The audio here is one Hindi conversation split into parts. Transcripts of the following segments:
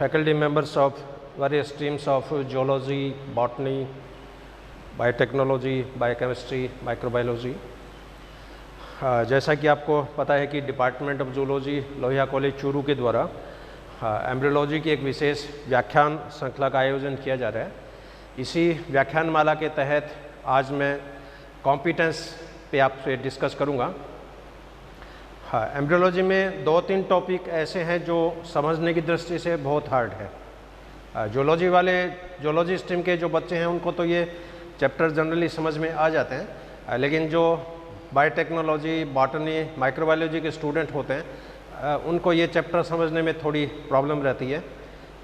faculty members of various streams of zoology, botany, biotechnology, biochemistry, microbiology. जैसा कि आपको पता है कि department of zoology Lohia college Churu के द्वारा एम्ब्रियोलॉजी की एक विशेष व्याख्यान श्रृंखला का आयोजन किया जा रहा है। इसी व्याख्यानमाला के तहत आज मैं कॉम्पिटेंस पे आपसे डिस्कस करूँगा। एम्ब्रियोलॉजी में 2-3 टॉपिक ऐसे हैं जो समझने की दृष्टि से बहुत हार्ड है। जूलॉजी स्ट्रीम के जो बच्चे हैं उनको तो ये चैप्टर जनरली समझ में आ जाते हैं, लेकिन जो बायोटेक्नोलॉजी, बॉटनी, माइक्रोबायोलॉजी के स्टूडेंट होते हैं उनको ये चैप्टर समझने में थोड़ी प्रॉब्लम रहती है।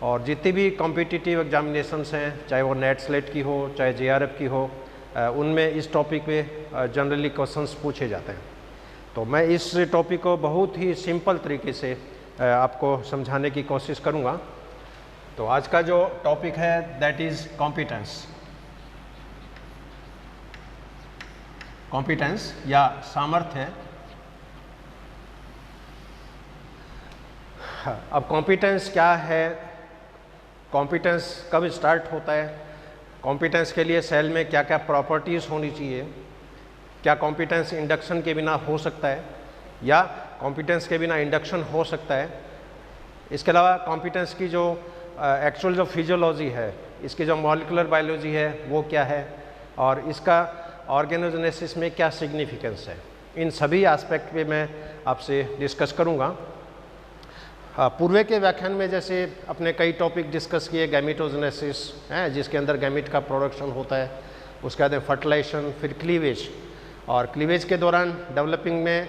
और जितनी भी कॉम्पिटिटिव एग्जामिनेशंस हैं, चाहे वो नेट स्लेट की हो, चाहे जेआरएफ की हो, उनमें इस टॉपिक पे जनरली क्वेश्चंस पूछे जाते हैं। तो मैं इस टॉपिक को बहुत ही सिंपल तरीके से आपको समझाने की कोशिश करूँगा। तो आज का जो टॉपिक है दैट इज़ कॉम्पिटेंस। कॉम्पिटेंस या सामर्थ्य। अब कॉम्पिटेंस क्या है, कॉम्पिटेंस कब स्टार्ट होता है, कॉम्पिटेंस के लिए सेल में क्या क्या प्रॉपर्टीज़ होनी चाहिए, क्या कॉम्पिटेंस इंडक्शन के बिना हो सकता है या कॉम्पिटेंस के बिना इंडक्शन हो सकता है। इसके अलावा कॉम्पिटेंस की जो एक्चुअल जो फिजियोलॉजी है, इसकी जो मॉलिक्यूलर बायोलॉजी है वो क्या है और इसका ऑर्गेनोजेनेसिस में क्या सिग्निफिकेंस है, इन सभी एस्पेक्ट पे मैं आपसे डिस्कस करूँगा। पूर्व के व्याख्यान में जैसे अपने कई टॉपिक डिस्कस किए, गैमेटोजेनेसिस है जिसके अंदर गैमेट का प्रोडक्शन होता है, उसके बाद फर्टिलाइजेशन, फिर क्लीवेज, और क्लीवेज के दौरान डेवलपिंग में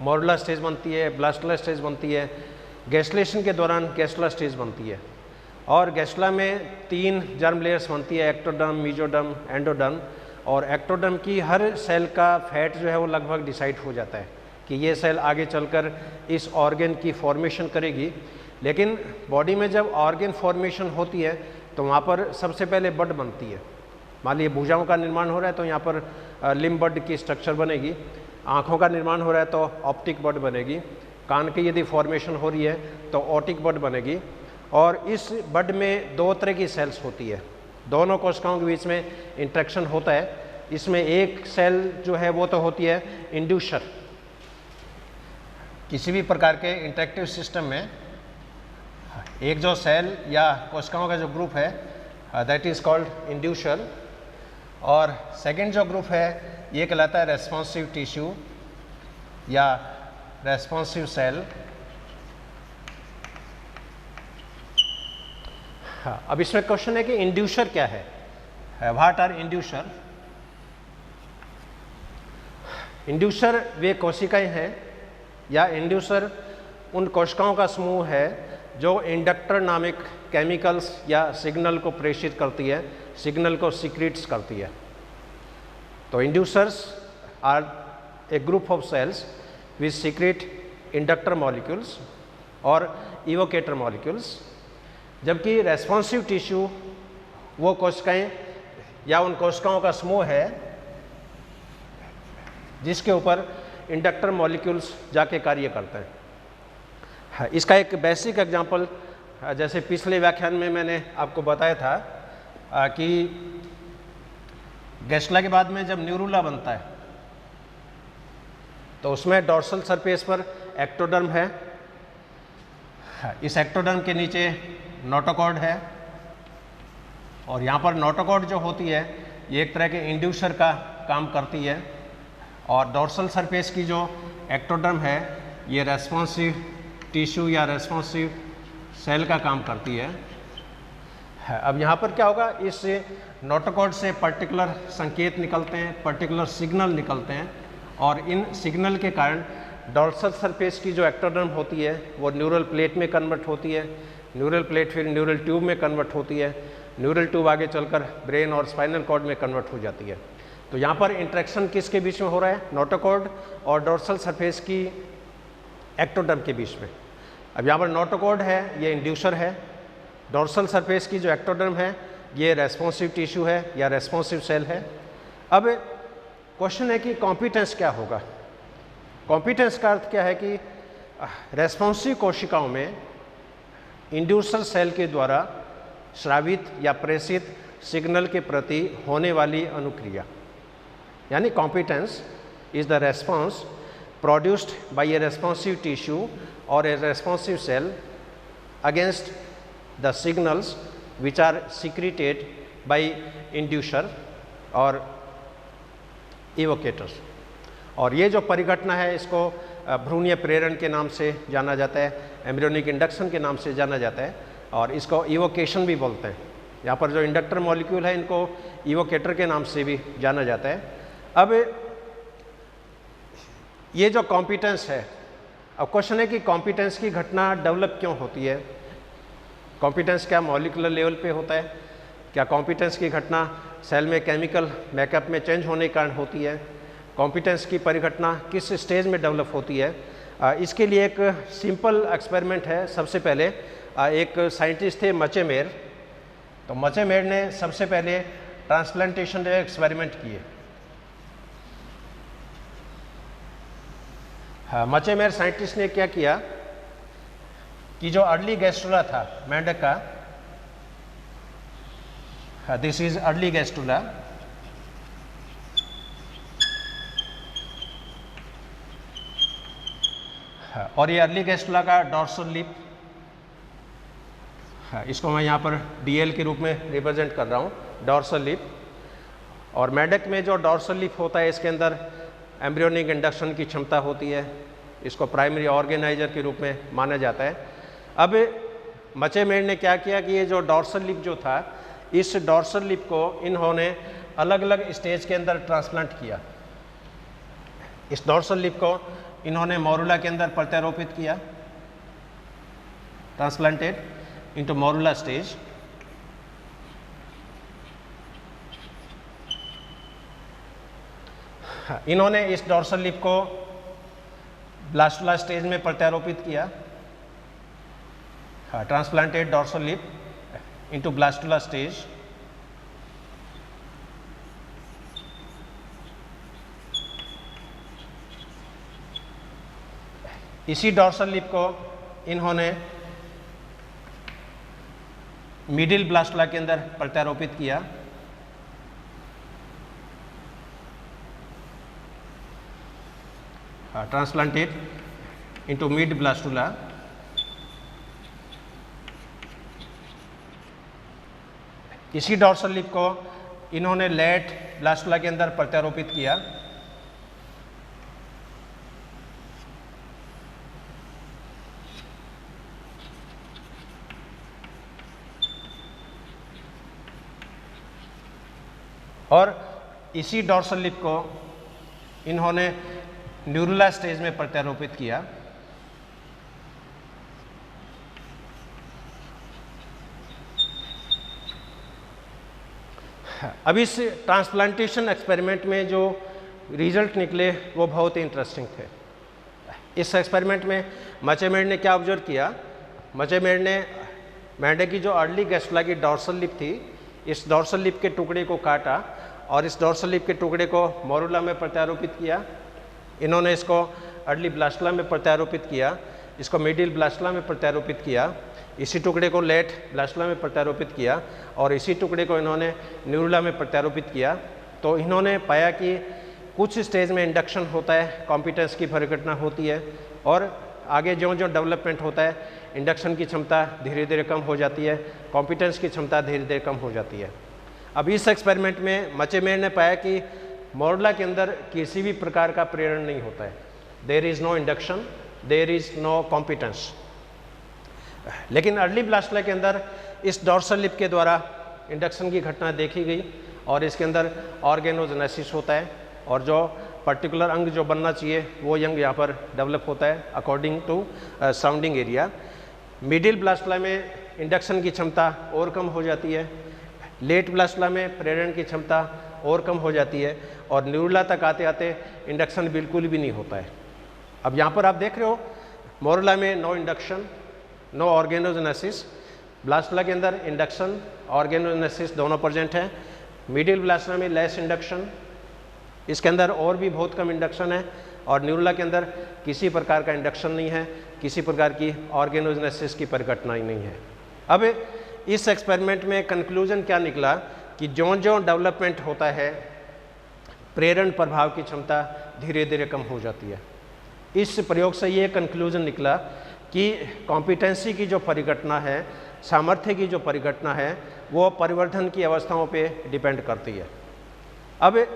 मॉडुलर स्टेज बनती है, ब्लास्टुलर स्टेज बनती है, गैस्ट्रेशन के दौरान गैस्ट्रुलर स्टेज बनती है, और गैस्ट्रुला में 3 जर्म लेयर्स बनती है, एक्टोडर्म, मेसोडर्म, एंडोडर्म। और एक्टोडर्म की हर सेल का फैट जो है वो लगभग डिसाइड हो जाता है कि ये सेल आगे चलकर इस ऑर्गन की फॉर्मेशन करेगी। लेकिन बॉडी में जब ऑर्गन फॉर्मेशन होती है तो वहाँ पर सबसे पहले बड बनती है। मान लीजिए भुजाओं का निर्माण हो रहा है तो यहाँ पर लिम्ब बड की स्ट्रक्चर बनेगी, आँखों का निर्माण हो रहा है तो ऑप्टिक बड बनेगी, कान की यदि फॉर्मेशन हो रही है तो ऑटिक बड बनेगी। और इस बड में 2 तरह की सेल्स होती है, दोनों कोशिकाओं के बीच में इंटरेक्शन होता है। इसमें एक सेल जो है वो तो होती है इंड्यूसर। किसी भी प्रकार के इंटरेक्टिव सिस्टम में एक जो सेल या कोशिकाओं का जो ग्रुप है दैट इज़ कॉल्ड इंड्यूसर, और सेकंड जो ग्रुप है ये कहलाता है रेस्पॉन्सिव टिश्यू या रेस्पॉन्सिव सेल। हाँ, अब इसमें क्वेश्चन है कि इंड्यूसर क्या है, व्हाट आर इंड्यूसर। इंड्यूसर वे कोशिकाएं हैं या इंड्यूसर उन कोशिकाओं का समूह है जो इंडक्टर नामक केमिकल्स या सिग्नल को प्रेषित करती है, सिग्नल को सीक्रेट्स करती है। तो inducers are a group of cells which secrete inductor molecules और इवोकेटर मॉलिक्यूल्स, जबकि रेस्पॉन्सिव टिश्यू वो कोशिकाएं या उन कोशिकाओं का समूह है जिसके ऊपर इंडक्टर मॉलिक्यूल्स जाके कार्य करते हैं। इसका एक बेसिक एग्जांपल जैसे पिछले व्याख्यान में मैंने आपको बताया था कि गैस्ट्रुला के बाद में जब न्यूरुला बनता है तो उसमें डॉर्सल सरफेस पर एक्टोडर्म है, इस एक्टोडर्म के नीचे नोटोकॉर्ड है, और यहाँ पर नोटोकॉर्ड जो होती है ये एक तरह के इंड्यूसर का काम करती है, और डॉर्सल सरफेस की जो एक्टोडर्म है ये रेस्पॉन्सिव टिश्यू या रेस्पॉन्सिव सेल का काम करती है। अब यहाँ पर क्या होगा, इस नोटोकॉर्ड से पर्टिकुलर संकेत निकलते हैं, पर्टिकुलर सिग्नल निकलते हैं, और इन सिग्नल के कारण डॉर्सल सरफेस की जो एक्टोडर्म होती है वो न्यूरल प्लेट में कन्वर्ट होती है, न्यूरल प्लेट फिर न्यूरल ट्यूब में कन्वर्ट होती है, न्यूरल ट्यूब आगे चलकर ब्रेन और स्पाइनल कॉर्ड में कन्वर्ट हो जाती है। तो यहाँ पर इंटरेक्शन किसके बीच में हो रहा है, नोटोकॉर्ड और डॉर्सल सरफेस की एक्टोडर्म के बीच में। अब यहाँ पर नोटोकॉर्ड है ये इंड्यूसर है, डॉर्सल सरफेस की जो एक्टोडर्म है ये रेस्पॉन्सिव टिश्यू है या रेस्पॉन्सिव सेल है। अब क्वेश्चन है कि कॉम्पिटेंस क्या होगा। कॉम्पिटेंस का अर्थ क्या है कि रेस्पॉन्सिव कोशिकाओं में इंड्यूसर सेल के द्वारा स्रावित या प्रेषित सिग्नल के प्रति होने वाली अनुक्रिया, यानी competence is the response produced by a responsive tissue और a responsive cell against the signals which are secreted by inducer और इवोकेटर्स। और ये जो परिघटना है इसको भ्रूणीय प्रेरण के नाम से जाना जाता है, एम्ब्रियोनिक इंडक्शन के नाम से जाना जाता है, और इसको इवोकेशन भी बोलते हैं। यहाँ पर जो इंडक्टर मॉलिक्यूल है इनको इवोकेटर के नाम से भी जाना जाता है। अब ये जो कॉम्पिटेंस है, अब क्वेश्चन है कि कॉम्पिटेंस की घटना डेवलप क्यों होती है। कॉम्पिटेंस क्या मॉलिक्यूलर लेवल पे होता है? क्या कॉम्पिटेंस की घटना सेल में केमिकल मेकअप में चेंज होने के कारण होती है? कॉम्पिटेंस की परिघटना किस स्टेज में डेवलप होती है? इसके लिए एक सिंपल एक्सपेरिमेंट है। सबसे पहले एक साइंटिस्ट थे मचेमेर, तो मचेमेर ने सबसे पहले ट्रांसप्लांटेशन एक्सपेरिमेंट किए। मचेमेर साइंटिस्ट ने क्या किया कि जो अर्ली गैस्ट्रुला था मेंढक का, दिस इज अर्ली गैस्ट्रुला, और ये अर्ली गैस्ट्रुला का डॉर्सल लिप, इसको मैं यहाँ पर डीएल के रूप में रिप्रेजेंट कर रहा हूँ, डॉर्सल लिप। और मेंढक में जो डॉर्सल लिप होता है इसके अंदर एम्ब्रियोनिक इंडक्शन की क्षमता होती है, इसको प्राइमरी ऑर्गेनाइजर के रूप में माना जाता है। अब मचेमेर ने क्या किया कि ये जो डॉर्सल लिप जो था, इस डॉर्सल लिप को इन्होंने अलग अलग स्टेज के अंदर ट्रांसप्लांट किया। इस डॉर्सल लिप को इन्होंने मोरुला के अंदर प्रत्यारोपित किया, ट्रांसप्लांटेड इनटू मोरुला स्टेज। इन्होंने इस डॉर्सल लिप को ब्लास्टुला स्टेज में प्रत्यारोपित किया, transplanted dorsal lip into blastula stage. इसी डॉर्सल लिप को इन्होंने मिडिल ब्लास्टुला के अंदर प्रत्यारोपित किया, ट्रांसप्लांटेड इनटू मिड ब्लास्टुला। इसी डॉर्सल लिप को इन्होंने लेट ब्लास्टुला के अंदर प्रत्यारोपित किया, और इसी डॉर्सल लिप को इन्होंने न्यूरुला स्टेज में प्रत्यारोपित किया। अब इस ट्रांसप्लांटेशन एक्सपेरिमेंट में जो रिजल्ट निकले वो बहुत ही इंटरेस्टिंग थे। इस एक्सपेरिमेंट में मचेमेर ने क्या ऑब्जर्व किया, मचेमेर ने मेंढक की जो अर्ली गैस्ट्रुला की डॉर्सल लिप थी, इस डॉर्सल लिप के टुकड़े को काटा और इस डॉर्सल लिप के टुकड़े को मोरुला में प्रत्यारोपित किया। इन्होंने इसको अर्ली ब्लास्टुला में प्रत्यारोपित किया, इसको मिडिल ब्लास्टुला में प्रत्यारोपित किया, इसी टुकड़े को लेट ब्लास्टुला में प्रत्यारोपित किया और इसी टुकड़े को इन्होंने न्यूरुला में प्रत्यारोपित किया। तो इन्होंने पाया कि कुछ स्टेज में इंडक्शन होता है, कॉम्पिटेंस की परिघटना होती है, और आगे जो जो डेवलपमेंट होता है इंडक्शन की क्षमता धीरे धीरे कम हो जाती है, कॉम्पिटेंस की क्षमता धीरे धीरे कम हो जाती है। अब इस एक्सपेरिमेंट में मचेमेर ने पाया कि मोरुला के अंदर किसी भी प्रकार का प्रेरण नहीं होता है, there is no induction, there is no competence. लेकिन अर्ली ब्लास्टुला के अंदर इस डॉर्सल लिप के द्वारा इंडक्शन की घटना देखी गई और इसके अंदर ऑर्गेनोजेनेसिस होता है, और जो पर्टिकुलर अंग जो बनना चाहिए वो अंग यहाँ पर डेवलप होता है according to surrounding area. Middle blastula में इंडक्शन की क्षमता और कम हो जाती है, लेट ब्लास्टुला में प्रेरण की क्षमता और कम हो जाती है, और न्यूरुला तक आते आते इंडक्शन बिल्कुल भी नहीं होता है। अब यहाँ पर आप देख रहे हो मोरुला में no induction, no organogenesis, blastula के अंदर इंडक्शन ऑर्गेनोजेनेसिस दोनों प्रेजेंट हैं। मिडिल ब्लास्टुला में लेस इंडक्शन, इसके अंदर और भी बहुत कम इंडक्शन है, और न्यूरुला के अंदर किसी प्रकार का इंडक्शन नहीं है, किसी प्रकार की ऑर्गेनोजेनेसिस की परिघटना ही नहीं है। अब इस एक्सपेरिमेंट में कंक्लूजन क्या निकला कि ज्यों-ज्यों डेवलपमेंट होता है प्रेरण प्रभाव की क्षमता धीरे धीरे कम हो जाती है। इस प्रयोग से ये कंक्लूजन निकला कि कॉम्पिटेंसी की जो परिघटना है, सामर्थ्य की जो परिघटना है, वो परिवर्धन की अवस्थाओं पे डिपेंड करती है। अब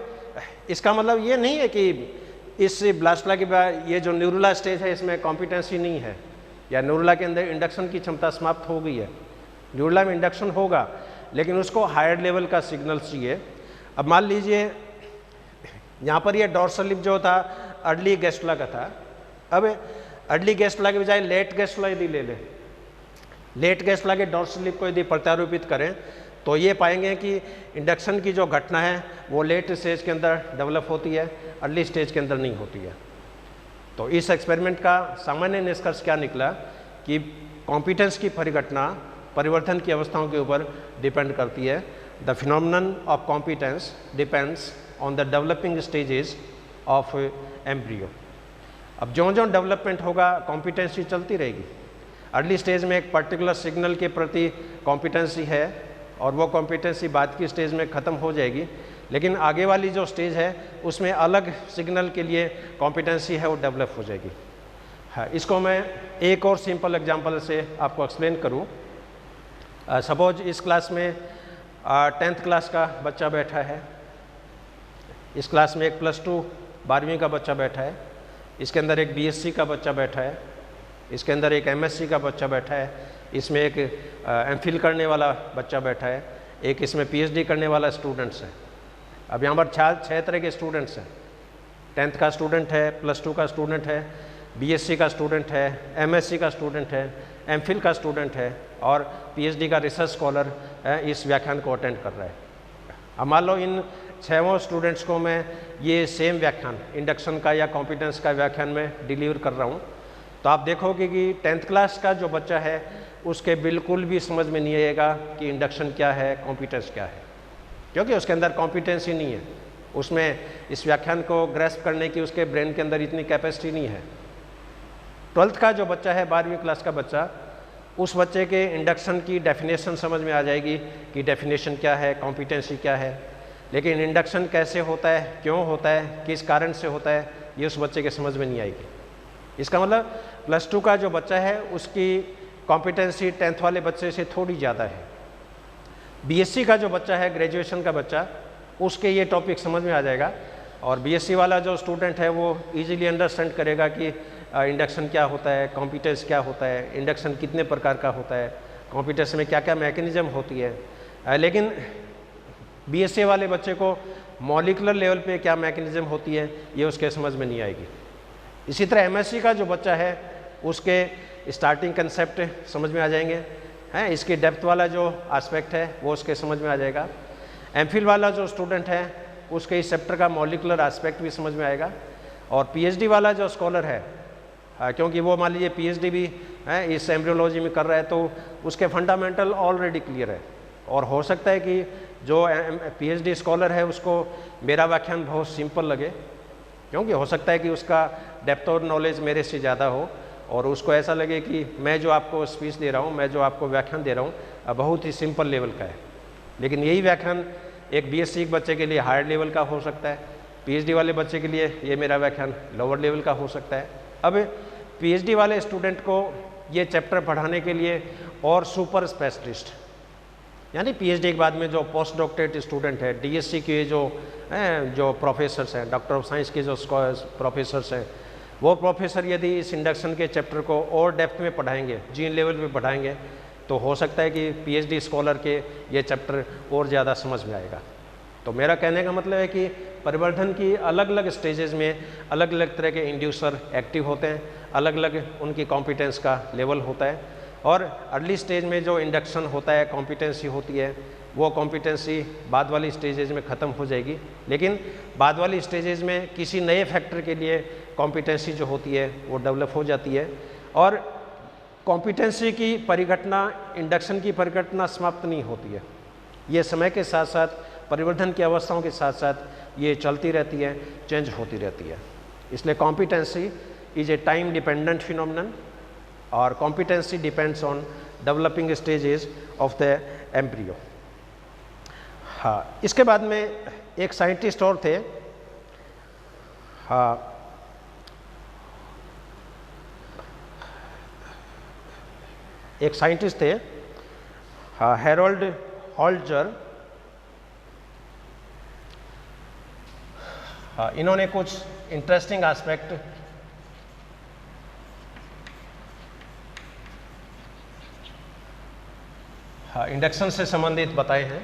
इसका मतलब ये नहीं है कि इस ब्लास्टला के बाद ये जो न्यूरुला स्टेज है इसमें कॉम्पिटेंसी नहीं है, या न्यूरुला के अंदर इंडक्शन की क्षमता समाप्त हो गई है। न्यूरुला में इंडक्शन होगा, लेकिन उसको हायर लेवल का सिग्नल चाहिए। अब मान लीजिए यहाँ पर ये डॉर्सल लिप जो था अर्ली गेस्टुला का था। अब अर्ली गेस्टुला के बजाय लेट गेस्टुला यदि ले लें, लेट गेस्टुला के डॉर्सल लिप को यदि प्रत्यारोपित करें तो ये पाएंगे कि इंडक्शन की जो घटना है वो लेट स्टेज के अंदर डेवलप होती है, अर्ली स्टेज के अंदर नहीं होती है। तो इस एक्सपेरिमेंट का सामान्य निष्कर्ष क्या निकला कि कॉम्पिटेंस की परिघटना परिवर्तन की अवस्थाओं के ऊपर डिपेंड करती है। The phenomenon of competence depends on the developing stages of embryo. अब ज्यों-ज्यों डेवलपमेंट होगा कॉम्पिटेंसी चलती रहेगी। अर्ली स्टेज में एक पर्टिकुलर सिग्नल के प्रति कॉम्पिटेंसी है और वो कॉम्पिटेंसी बाद की स्टेज में ख़त्म हो जाएगी, लेकिन आगे वाली जो स्टेज है उसमें अलग सिग्नल के लिए कॉम्पिटेंसी है वो डेवलप हो जाएगी। हाँ, इसको मैं एक और सिंपल एग्जांपल से आपको एक्सप्लेन करूँ। सपोज इस क्लास में 10th क्लास का बच्चा बैठा है, इस क्लास में एक +2 12वीं का बच्चा बैठा है, इसके अंदर एक BSc का बच्चा बैठा है, इसके अंदर एक MSc का बच्चा बैठा है, इसमें एक MPhil करने वाला बच्चा बैठा है, एक इसमें PhD करने वाला स्टूडेंट्स है। अब यहाँ पर 6 तरह के स्टूडेंट्स हैं। 10th का स्टूडेंट है, +2 का स्टूडेंट है, BSc का स्टूडेंट है, MSc का स्टूडेंट है, MPhil का स्टूडेंट है और PhD का रिसर्च स्कॉलर इस व्याख्यान को अटेंड कर रहा है। अब मान लो इन 6 स्टूडेंट्स को मैं ये सेम व्याख्यान इंडक्शन का या कॉम्पिटेंस का व्याख्यान में डिलीवर कर रहा हूँ, तो आप देखोगे कि 10th क्लास का जो बच्चा है उसके बिल्कुल भी समझ में नहीं आएगा कि इंडक्शन क्या है, कॉम्पिटेंस क्या है, क्योंकि उसके अंदर कॉम्पिटेंस ही नहीं है। उसमें इस व्याख्यान को ग्रैस्प करने की उसके ब्रेन के अंदर इतनी कैपेसिटी नहीं है। 12th का जो बच्चा है, 12वीं क्लास का बच्चा, उस बच्चे के इंडक्शन की डेफिनेशन समझ में आ जाएगी कि डेफिनेशन क्या है, कॉम्पिटेंसी क्या है, लेकिन इंडक्शन कैसे होता है, क्यों होता है, किस कारण से होता है, ये उस बच्चे के समझ में नहीं आएगी। इसका मतलब +2 का जो बच्चा है उसकी कॉम्पिटेंसी 10th वाले बच्चे से थोड़ी ज़्यादा है। BSc का जो बच्चा है, ग्रेजुएशन का बच्चा, उसके ये टॉपिक समझ में आ जाएगा और BSc वाला जो स्टूडेंट है वो ईजिली अंडरस्टैंड करेगा कि इंडक्शन क्या होता है, कॉम्पिटेंस क्या होता है, इंडक्शन कितने प्रकार का होता है, कॉम्पिटेंस में क्या क्या मैकेनिज्म होती है। लेकिन BSc वाले बच्चे को मॉलिकुलर लेवल पे क्या मैकेनिज्म होती है ये उसके समझ में नहीं आएगी। इसी तरह MSc का जो बच्चा है उसके स्टार्टिंग कंसेप्ट समझ में आ जाएंगे हैं, इसकी डेप्थ वाला जो एस्पेक्ट है वो उसके समझ में आ जाएगा। MPhil वाला जो स्टूडेंट है उसके इस चैप्टर का मॉलिकुलर एस्पेक्ट भी समझ में आएगा और PhD वाला जो स्कॉलर है, क्योंकि वो मान लीजिए PhD भी है इस एम्ब्रियोलॉजी में कर रहा है, तो उसके फंडामेंटल ऑलरेडी क्लियर है और हो सकता है कि जो PhD स्कॉलर है उसको मेरा व्याख्यान बहुत सिंपल लगे, क्योंकि हो सकता है कि उसका डेप्थ और नॉलेज मेरे से ज़्यादा हो और उसको ऐसा लगे कि मैं जो आपको स्पीच दे रहा हूँ, मैं जो आपको व्याख्यान दे रहा हूँ बहुत ही सिंपल लेवल का है। लेकिन यही व्याख्यान एक BSc बच्चे के लिए हायर लेवल का हो सकता है, PhD वाले बच्चे के लिए ये मेरा व्याख्यान लोअर लेवल का हो सकता है। अब PhD वाले स्टूडेंट को ये चैप्टर पढ़ाने के लिए और सुपर स्पेशलिस्ट, यानी PhD के बाद में जो पोस्ट डॉक्टरेट स्टूडेंट है, DSc के जो प्रोफेसर्स हैं, डॉक्टर ऑफ साइंस के जो प्रोफेसर्स हैं, वो प्रोफेसर यदि इस इंडक्शन के चैप्टर को और डेप्थ में पढ़ाएंगे, जीन लेवल पे पढ़ाएंगे, तो हो सकता है कि PhD स्कॉलर के ये चैप्टर और ज़्यादा समझ में आएगा। तो मेरा कहने का मतलब है कि परिवर्धन की अलग अलग स्टेजेस में अलग अलग तरह के इंड्यूसर एक्टिव होते हैं, अलग अलग उनकी कॉम्पिटेंस का लेवल होता है और अर्ली स्टेज में जो इंडक्शन होता है, कॉम्पिटेंसी होती है, वो कॉम्पिटेंसी बाद वाली स्टेजेज में ख़त्म हो जाएगी। लेकिन बाद वाली स्टेजेज में किसी नए फैक्टर के लिए कॉम्पिटेंसी जो होती है वो डेवलप हो जाती है और कॉम्पिटेंसी की परिघटना, इंडक्शन की परिघटना समाप्त नहीं होती है। ये समय के साथ साथ, परिवर्धन की अवस्थाओं के साथ साथ ये चलती रहती है, चेंज होती रहती है। इसलिए competency is a time dependent phenomenon और competency depends on developing stages of the embryo. हाँ, इसके बाद में एक साइंटिस्ट और थे, हाँ, एक साइंटिस्ट थे, हाँ, हैरोल्ड हॉल्जर। हाँ, इन्होंने कुछ इंटरेस्टिंग एस्पेक्ट इंडक्शन से संबंधित बताए हैं।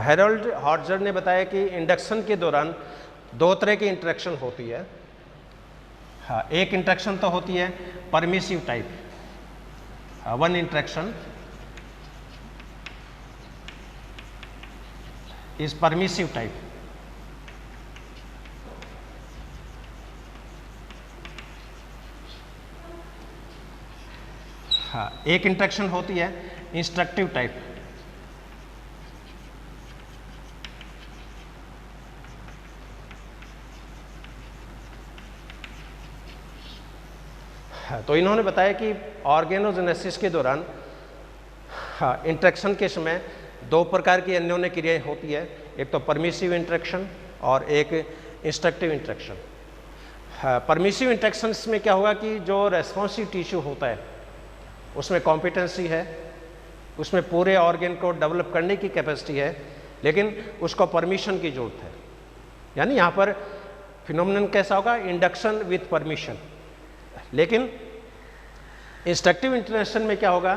हैरोल्ड हॉल्जर ने बताया कि इंडक्शन के दौरान दो तरह की इंटरेक्शन होती है। हाँ, एक इंटरेक्शन तो होती है permissive type, one interaction is permissive type. हाँ, एक इंटरेक्शन होती है इंस्ट्रक्टिव टाइप। हाँ, तो इन्होंने बताया कि ऑर्गेनोजेनेसिस के दौरान, हाँ, इंटरेक्शन के समय दो प्रकार की अन्योन्य क्रियाएं होती है, एक तो परमिसिव इंटरेक्शन और एक इंस्ट्रक्टिव इंटरेक्शन। हाँ, परमिसिव इंटरेक्शंस में क्या होगा कि जो रेस्पॉन्सिव टिश्यू होता है उसमें कॉम्पिटेंसी है, उसमें पूरे ऑर्गेन को डेवलप करने की कैपेसिटी है, लेकिन उसको परमिशन की जरूरत है। यानी यहाँ पर फिनोमिनन कैसा होगा, इंडक्शन विथ परमिशन। लेकिन इंस्ट्रक्टिव इंटरेक्शन में क्या होगा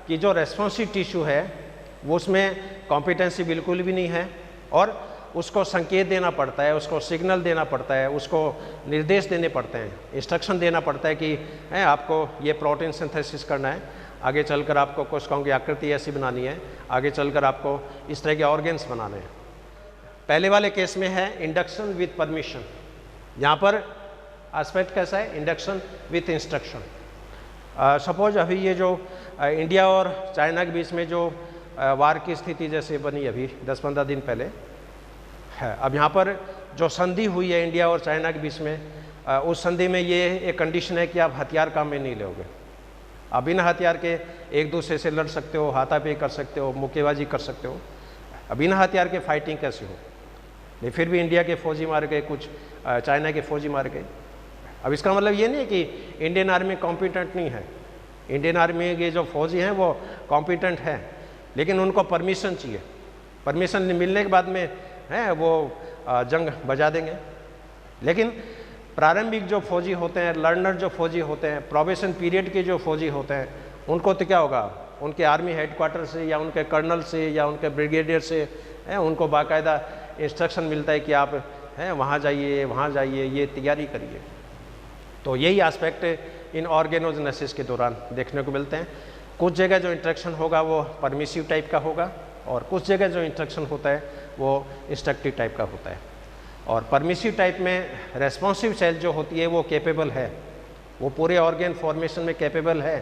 कि जो रेस्पॉन्सिव टिश्यू है वो उसमें कॉम्पिटेंसी बिल्कुल भी नहीं है और उसको संकेत देना पड़ता है, उसको सिग्नल देना पड़ता है, उसको निर्देश देने पड़ते हैं, इंस्ट्रक्शन देना पड़ता है कि आपको ये प्रोटीन सिंथेसिस करना है, आगे चलकर आपको कोशिकाओं की आकृति ऐसी बनानी है, आगे चलकर आपको इस तरह के ऑर्गेन्स बनाने हैं। पहले वाले केस में है इंडक्शन विथ परमिशन, यहाँ पर एस्पेक्ट कैसा है, इंडक्शन विथ इंस्ट्रक्शन। सपोज अभी ये जो इंडिया और चाइना के बीच में जो वार की स्थिति जैसे बनी अभी 10-15 दिन पहले है, अब यहाँ पर जो संधि हुई है इंडिया और चाइना के बीच में, उस संधि में ये एक कंडीशन है कि आप हथियार काम में नहीं लोगे। आप बिना हथियार के एक दूसरे से लड़ सकते हो, हाथापाई कर सकते हो, मुक्केबाजी कर सकते हो, अब बिना हथियार के फाइटिंग कैसे हो। नहीं, फिर भी इंडिया के फौजी मार गए, कुछ चाइना के फौजी मार गए। अब इसका मतलब ये नहीं है कि इंडियन आर्मी कॉम्पिटेंट नहीं है, इंडियन आर्मी के जो फौजी हैं वो कॉम्पिटेंट हैं, लेकिन उनको परमिशन चाहिए। परमिशन मिलने के बाद में है वो जंग बजा देंगे। लेकिन प्रारंभिक जो फौजी होते हैं, लर्नर जो फौजी होते हैं, प्रोबेशन पीरियड के जो फौजी होते हैं, उनको तो क्या होगा, उनके आर्मी हेडक्वार्टर से या उनके कर्नल से या उनके ब्रिगेडियर से उनको बाकायदा इंस्ट्रक्शन मिलता है कि आप वहाँ जाइए, ये तैयारी करिए। तो यही एस्पेक्ट इन ऑर्गेनोजेनेसिस के दौरान देखने को मिलते हैं। कुछ जगह जो इंटरेक्शन होगा वो परमिसिव टाइप का होगा और कुछ जगह जो इंटरेक्शन होता है वो इंस्ट्रक्टिव टाइप का होता है। और परमिसिव टाइप में रेस्पॉन्सिव सेल जो होती है वो कैपेबल है, वो पूरे ऑर्गेन फॉर्मेशन में कैपेबल है,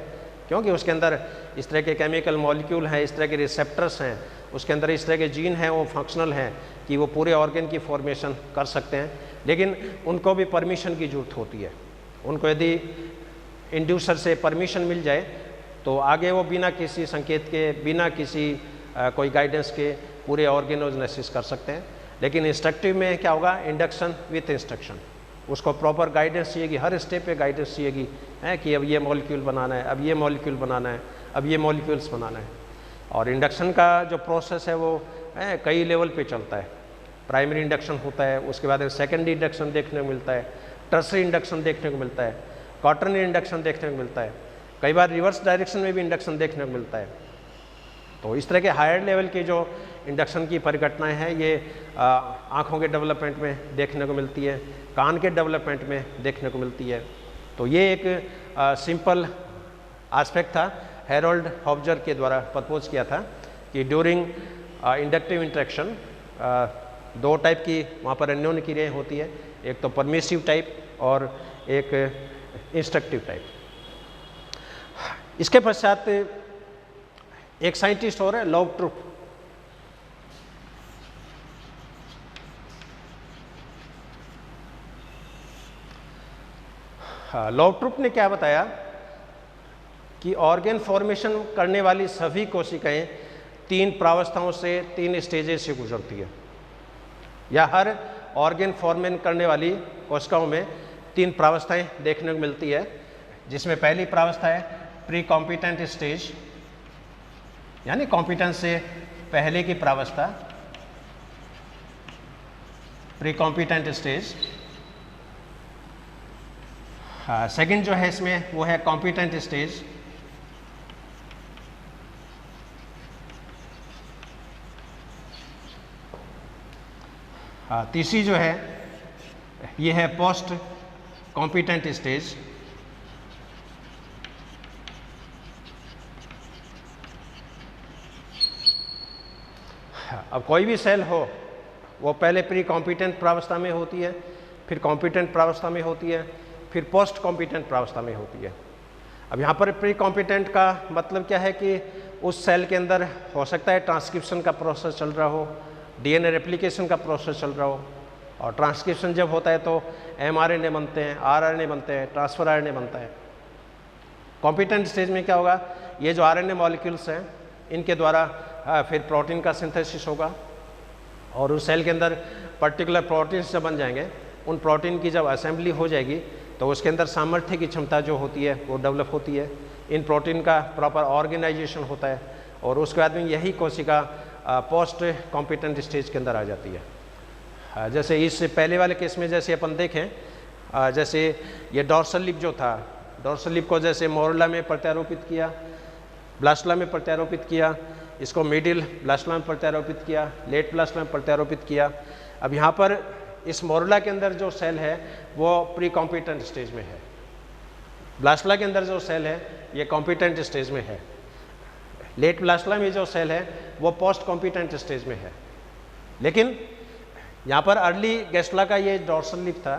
क्योंकि उसके अंदर इस तरह के केमिकल मॉलिक्यूल हैं, इस तरह के रिसेप्टर्स हैं, उसके अंदर इस तरह के जीन हैं, वो फंक्शनल हैं कि वो पूरे ऑर्गेन की फॉर्मेशन कर सकते हैं। लेकिन उनको भी परमिशन की ज़रूरत होती है। उनको यदि इंड्यूसर से परमिशन मिल जाए तो आगे वो बिना किसी संकेत के, बिना किसी कोई गाइडेंस के पूरे ऑर्गेनोजेनेसिस कर सकते हैं। लेकिन इंस्ट्रक्टिव में क्या होगा, इंडक्शन विथ इंस्ट्रक्शन, उसको प्रॉपर गाइडेंस चाहिएगी, हर स्टेप पे गाइडेंस चाहिएगी कि अब ये मॉलिक्यूल बनाना है, अब ये मॉलिक्यूल बनाना है, अब ये मॉलिक्यूल्स बनाना है। और इंडक्शन का जो प्रोसेस है वो कई लेवल पे चलता है। प्राइमरी इंडक्शन होता है, उसके बाद सेकेंडरी इंडक्शन देखने को मिलता है, टर्सरी इंडक्शन देखने को मिलता है, क्वार्टरनरी इंडक्शन देखने को मिलता है, कई बार रिवर्स डायरेक्शन में भी इंडक्शन देखने को मिलता है। तो इस तरह के हायर लेवल की जो इंडक्शन की परिघटनाएं हैं ये आँखों के डेवलपमेंट में देखने को मिलती है, कान के डेवलपमेंट में देखने को मिलती है। तो ये एक सिंपल एस्पेक्ट था, हैरोल्ड हॉल्जर के द्वारा प्रपोज किया था कि ड्यूरिंग इंडक्टिव इंटरेक्शन दो टाइप की वहाँ पर अन्योन्य क्रियाएं होती है, एक तो परमिसिव टाइप और एक इंस्ट्रक्टिव टाइप। इसके पश्चात एक साइंटिस्ट और है, लॉबट्रूप। हाँ, लॉट्रुप ने क्या बताया कि ऑर्गेन फॉर्मेशन करने वाली सभी कोशिकाएं 3 प्रावस्थाओं से 3 स्टेजेस से गुजरती है, या हर ऑर्गेन फॉर्मेशन करने वाली कोशिकाओं में 3 प्रावस्थाएं देखने को मिलती है, जिसमें पहली प्रावस्था है प्री कॉम्पिटेंट स्टेज, यानी कॉम्पिटेंस से पहले की प्रावस्था, प्री कॉम्पिटेंट स्टेज। हाँ, सेकंड जो है इसमें वो है कॉम्पिटेंट स्टेज। हाँ, तीसरी जो है ये है पोस्ट कॉम्पिटेंट स्टेज। अब कोई भी सेल हो वो पहले प्री कॉम्पिटेंट प्रावस्था में होती है, फिर कॉम्पिटेंट प्रावस्था में होती है, फिर पोस्ट कॉम्पिटेंट प्रावस्था में होती है। अब यहाँ पर प्री कॉम्पिटेंट का मतलब क्या है कि उस सेल के अंदर हो सकता है ट्रांसक्रिप्शन का प्रोसेस चल रहा हो, डीएनए रेप्लिकेशन का प्रोसेस चल रहा हो, और ट्रांसक्रिप्शन जब होता है तो एमआरएनए बनते हैं, आरएनए बनते हैं, ट्रांसफर आरएनए बनता है। कॉम्पिटेंट स्टेज में क्या होगा, ये जो आरएनए मॉलिक्यूल्स हैं इनके द्वारा फिर प्रोटीन का सिंथेसिस होगा, और उस सेल के अंदर पर्टिकुलर प्रोटीन्स जब बन जाएंगे, उन प्रोटीन की जब असेंबली हो जाएगी तो उसके अंदर सामर्थ्य की क्षमता जो होती है वो डेवलप होती है, इन प्रोटीन का प्रॉपर ऑर्गेनाइजेशन होता है, और उसके बाद में यही कोशिका पोस्ट कॉम्पिटेंट स्टेज के अंदर आ जाती है। जैसे इस पहले वाले केस में जैसे अपन देखें, जैसे ये डॉर्सल लिप जो था, डॉर्सल लिप को जैसे मोरेला में प्रत्यारोपित किया, ब्लास्टुला में प्रत्यारोपित किया, इसको मिडिल ब्लास्टुला में प्रत्यारोपित किया, लेट ब्लास्टुला में प्रत्यारोपित किया। अब यहाँ पर इस मोरेला के अंदर जो सेल है वो प्री कॉम्पिटेंट स्टेज में है, ब्लास्टुला के अंदर जो सेल है ये कॉम्पिटेंट स्टेज में है, लेट ब्लास्टुला में जो सेल है वो पोस्ट कॉम्पिटेंट स्टेज में है। लेकिन यहाँ पर अर्ली गैस्ट्रुला का ये डॉर्सल लिप था।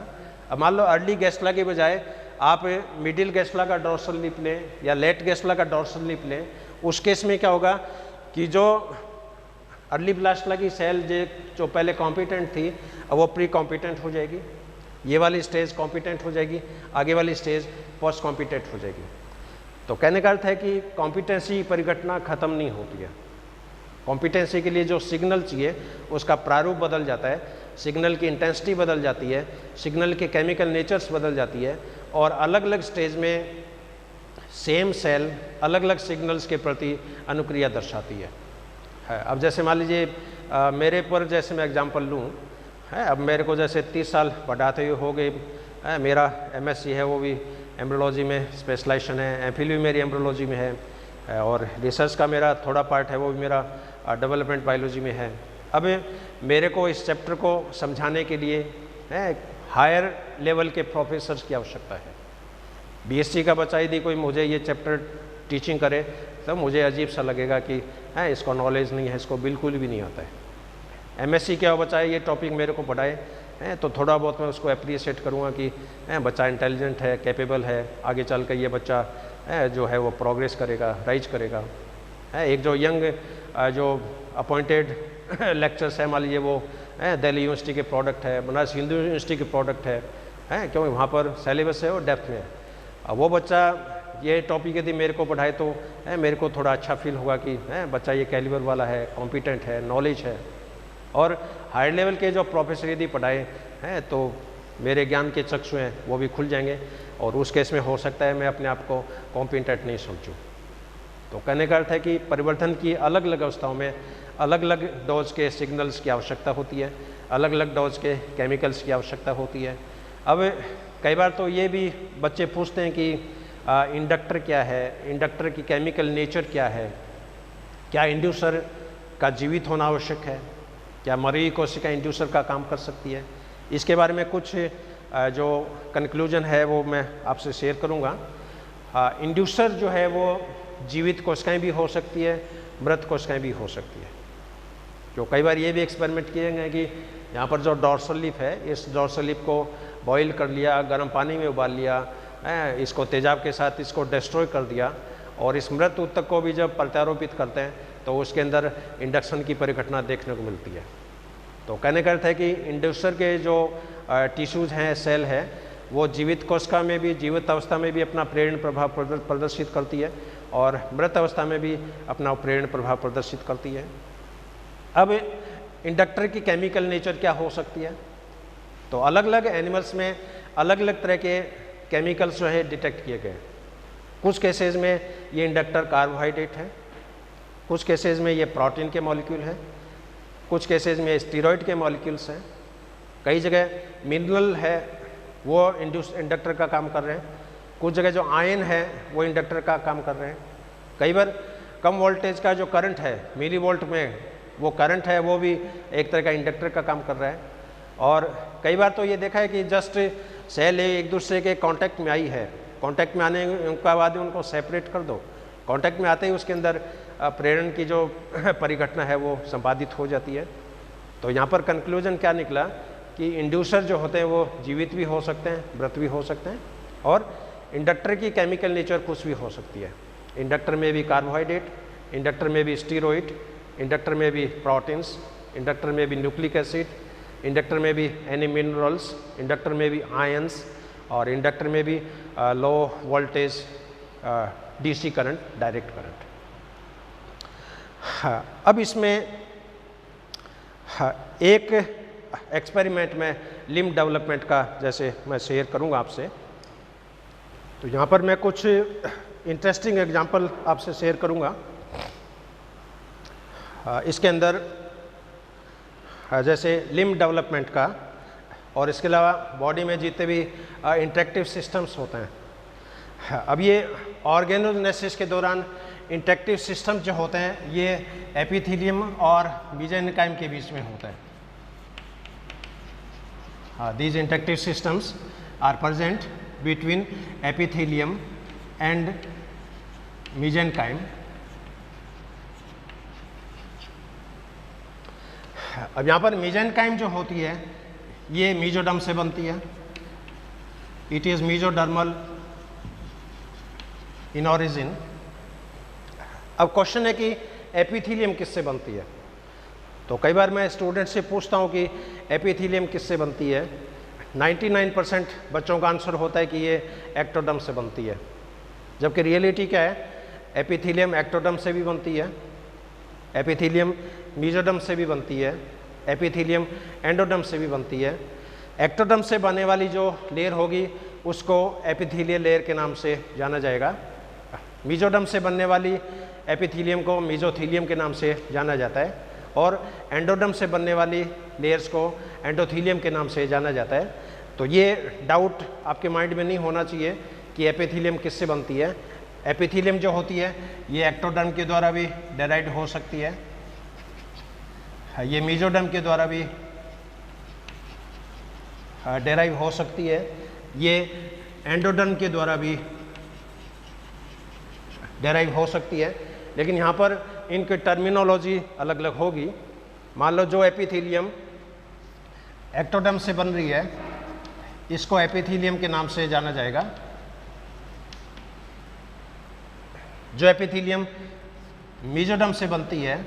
अब मान लो अर्ली गैस्ट्रुला के बजाय आप मिडिल गैस्ट्रुला का डॉर्सल लिप लें या लेट गैस्ट्रुला का डॉर्सल लिप लें, उस केस में क्या होगा कि जो अर्ली ब्लास्टुला की सेल जो पहले कॉम्पिटेंट थी अब वो प्री कॉम्पिटेंट हो जाएगी, ये वाली स्टेज कॉम्पिटेंट हो जाएगी, आगे वाली स्टेज पोस्ट कॉम्पिटेंट हो जाएगी। तो कहने का अर्थ है कि कॉम्पिटेंसी परिघटना खत्म नहीं होती है। कॉम्पिटेंसी के लिए जो सिग्नल चाहिए उसका प्रारूप बदल जाता है, सिग्नल की इंटेंसिटी बदल जाती है, सिग्नल के केमिकल नेचर्स बदल जाती है, और अलग अलग स्टेज में सेम सेल अलग अलग सिग्नल्स के प्रति अनुक्रिया दर्शाती है। अब जैसे मान लीजिए मेरे पर जैसे मैं एग्जांपल लूँ, है अब मेरे को जैसे 30 साल पढ़ाते हुए हो गए, मेरा एमएससी है वो भी एम्ब्रियोलॉजी में स्पेशलाइजेशन है, एमफिल भी मेरी एम्ब्रियोलॉजी में है, और रिसर्च का मेरा थोड़ा पार्ट है वो भी मेरा डेवलपमेंट बायोलॉजी में है। अब मेरे को इस चैप्टर को समझाने के लिए हायर लेवल के प्रोफेसर्स की आवश्यकता है। बीएससी का बच्चा यदि कोई मुझे ये चैप्टर टीचिंग करे तो मुझे अजीब सा लगेगा कि इसको नॉलेज नहीं है, इसको बिल्कुल भी नहीं आता है। एमएससी क्या बच्चा ये टॉपिक मेरे को पढ़ाए तो थोड़ा बहुत मैं उसको अप्रिशिएट करूँगा कि बच्चा इंटेलिजेंट है, कैपेबल है, आगे चल कर ये बच्चा जो है वो प्रोग्रेस करेगा, राइज करेगा। एक जो यंग जो अपॉइंटेड लेक्चर्स है, मान लीजिए वो दिल्ली यूनिवर्सिटी के प्रोडक्ट है, बनारस हिंदू यूनिवर्सिटी के प्रोडक्ट है क्योंकि वहाँ पर सिलेबस है और डेप्थ में है। अब वो बच्चा ये टॉपिक यदि मेरे को पढ़ाए तो मेरे को थोड़ा अच्छा फील होगा कि बच्चा ये कैलिबर वाला है, कॉम्पिटेंट है, नॉलेज है। और हायर लेवल के जो प्रोफेसर यदि पढ़ाए तो मेरे ज्ञान के चक्षु हैं वो भी खुल जाएंगे, और उस केस में हो सकता है मैं अपने आप को कॉम्पिटेंट नहीं समझूँ। तो कहने का अर्थ है कि परिवर्तन की अलग अलग अवस्थाओं में अलग अलग डोज के सिग्नल्स की आवश्यकता होती है, अलग अलग डोज के केमिकल्स की आवश्यकता होती है। अब कई बार तो ये भी बच्चे पूछते हैं कि इंडक्टर क्या है, इंडक्टर की केमिकल नेचर क्या है, क्या इंड्यूसर का जीवित होना आवश्यक है, क्या मरी हुई कोशिका इंड्यूसर का काम कर सकती है। इसके बारे में कुछ जो कंक्लूजन है वो मैं आपसे शेयर करूँगा। इंड्यूसर जो है वो जीवित कोशिकाएं भी हो सकती है, मृत कोशिकाएं भी हो सकती है। जो कई बार ये भी एक्सपेरिमेंट किए गए कि यहाँ पर जो डॉर्सल लिप है, इस डॉर्सल लिप को बॉईल कर लिया, गर्म पानी में उबाल लिया, इसको तेजाब के साथ इसको डिस्ट्रॉय कर दिया, और इस मृत ऊतक को भी जब प्रत्यारोपित करते हैं तो उसके अंदर इंडक्शन की परिघटना देखने को मिलती है। तो कहने का अर्थ है कि इंड्यूसर के जो टिश्यूज़ हैं, सेल है, वो जीवित कोशिका में भी, जीवित अवस्था में भी अपना प्रेरण प्रभाव प्रदर्शित करती है और मृत अवस्था में भी अपना प्रेरण प्रभाव प्रदर्शित करती है। अब इंडक्टर की केमिकल नेचर क्या हो सकती है? तो अलग अलग एनिमल्स में अलग अलग तरह के केमिकल्स जो है डिटेक्ट किए गए। कुछ केसेस में ये इंडक्टर कार्बोहाइड्रेट है, कुछ केसेस में ये प्रोटीन के मॉलिक्यूल है, कुछ केसेस में स्टीरॉयड के मॉलिक्यूल्स हैं, कई जगह मिनरल है वो इंडक्टर का काम कर रहे हैं, कुछ जगह जो आयन है वो इंडक्टर का काम कर रहे हैं। कई बार कम वोल्टेज का जो करंट है मिली वोल्ट में वो करंट है वो भी एक तरह का इंडक्टर का काम कर रहा है। और कई बार तो ये देखा है कि जस्ट सेल एक दूसरे के कांटेक्ट में आई है, कांटेक्ट में आने के बाद उनको सेपरेट कर दो, कांटेक्ट में आते ही उसके अंदर प्रेरण की जो परिघटना है वो संपादित हो जाती है। तो यहाँ पर कंक्लूजन क्या निकला कि इंड्यूसर जो होते हैं वो जीवित भी हो सकते हैं, मृत भी हो सकते हैं, और इंडक्टर की केमिकल नेचर कुछ भी हो सकती है। इंडक्टर में भी कार्बोहाइड्रेट, इंडक्टर में भी स्टीरॉइड, इंडक्टर में भी प्रोटीन्स, इंडक्टर में भी न्यूक्लिक एसिड, इंडक्टर में भी एनी मिनरल्स, इंडक्टर में भी आयंस, और इंडक्टर में भी low voltage DC current, direct current. हाँ, अब इसमें एक एक्सपेरिमेंट में लिम्ब डेवलपमेंट का जैसे मैं शेयर करूंगा आपसे। तो यहाँ पर मैं कुछ इंटरेस्टिंग एग्जांपल आपसे शेयर करूंगा। इसके अंदर जैसे लिम्ब डेवलपमेंट का, और इसके अलावा बॉडी में जितने भी इंटरेक्टिव सिस्टम्स होते हैं। अब ये ऑर्गेनोजेनेसिस के दौरान इंटरेक्टिव सिस्टम जो होते हैं ये एपिथेलियम और मेसेंकाइम के बीच में होता है। These interactive systems are present between epithelium and mesenchyme. अब यहाँ पर मेसेंकाइम जो होती है ये मेसोडर्म से बनती है। It is mesodermal in origin. अब क्वेश्चन है कि एपिथेलियम किससे बनती है? तो कई बार मैं स्टूडेंट से पूछता हूँ कि एपिथेलियम किससे बनती है। 99% बच्चों का आंसर होता है कि ये एक्टोडर्म से बनती है, जबकि रियलिटी क्या है? एपिथेलियम एक्टोडर्म से भी बनती है, एपिथेलियम मेसोडर्म से भी बनती है, एपिथेलियम एंडोडर्म से भी बनती है। एक्टोडर्म से बनने वाली जो लेयर होगी उसको एपिथेलियल लेयर के नाम से जाना जाएगा। मेसोडर्म से बनने वाली एपिथेलियम को मेसोथेलियम के नाम से जाना जाता है, और एंडोडर्म से बनने वाली लेयर्स को एंडोथेलियम के नाम से जाना जाता है। तो ये डाउट आपके माइंड में नहीं होना चाहिए कि एपिथेलियम किससे बनती है। एपिथेलियम जो होती है ये एक्टोडर्म के द्वारा भी डेराइव्ड हो सकती है, ये मेसोडर्म के द्वारा भी डेराइव हो सकती है, ये एंडोडर्म के द्वारा भी डेराइव हो सकती है। लेकिन यहाँ पर इनकी टर्मिनोलॉजी अलग अलग होगी। मान लो जो एपिथेलियम एक्टोडर्म से बन रही है इसको एपिथेलियम के नाम से जाना जाएगा। जो एपिथेलियम मेसोडर्म से बनती है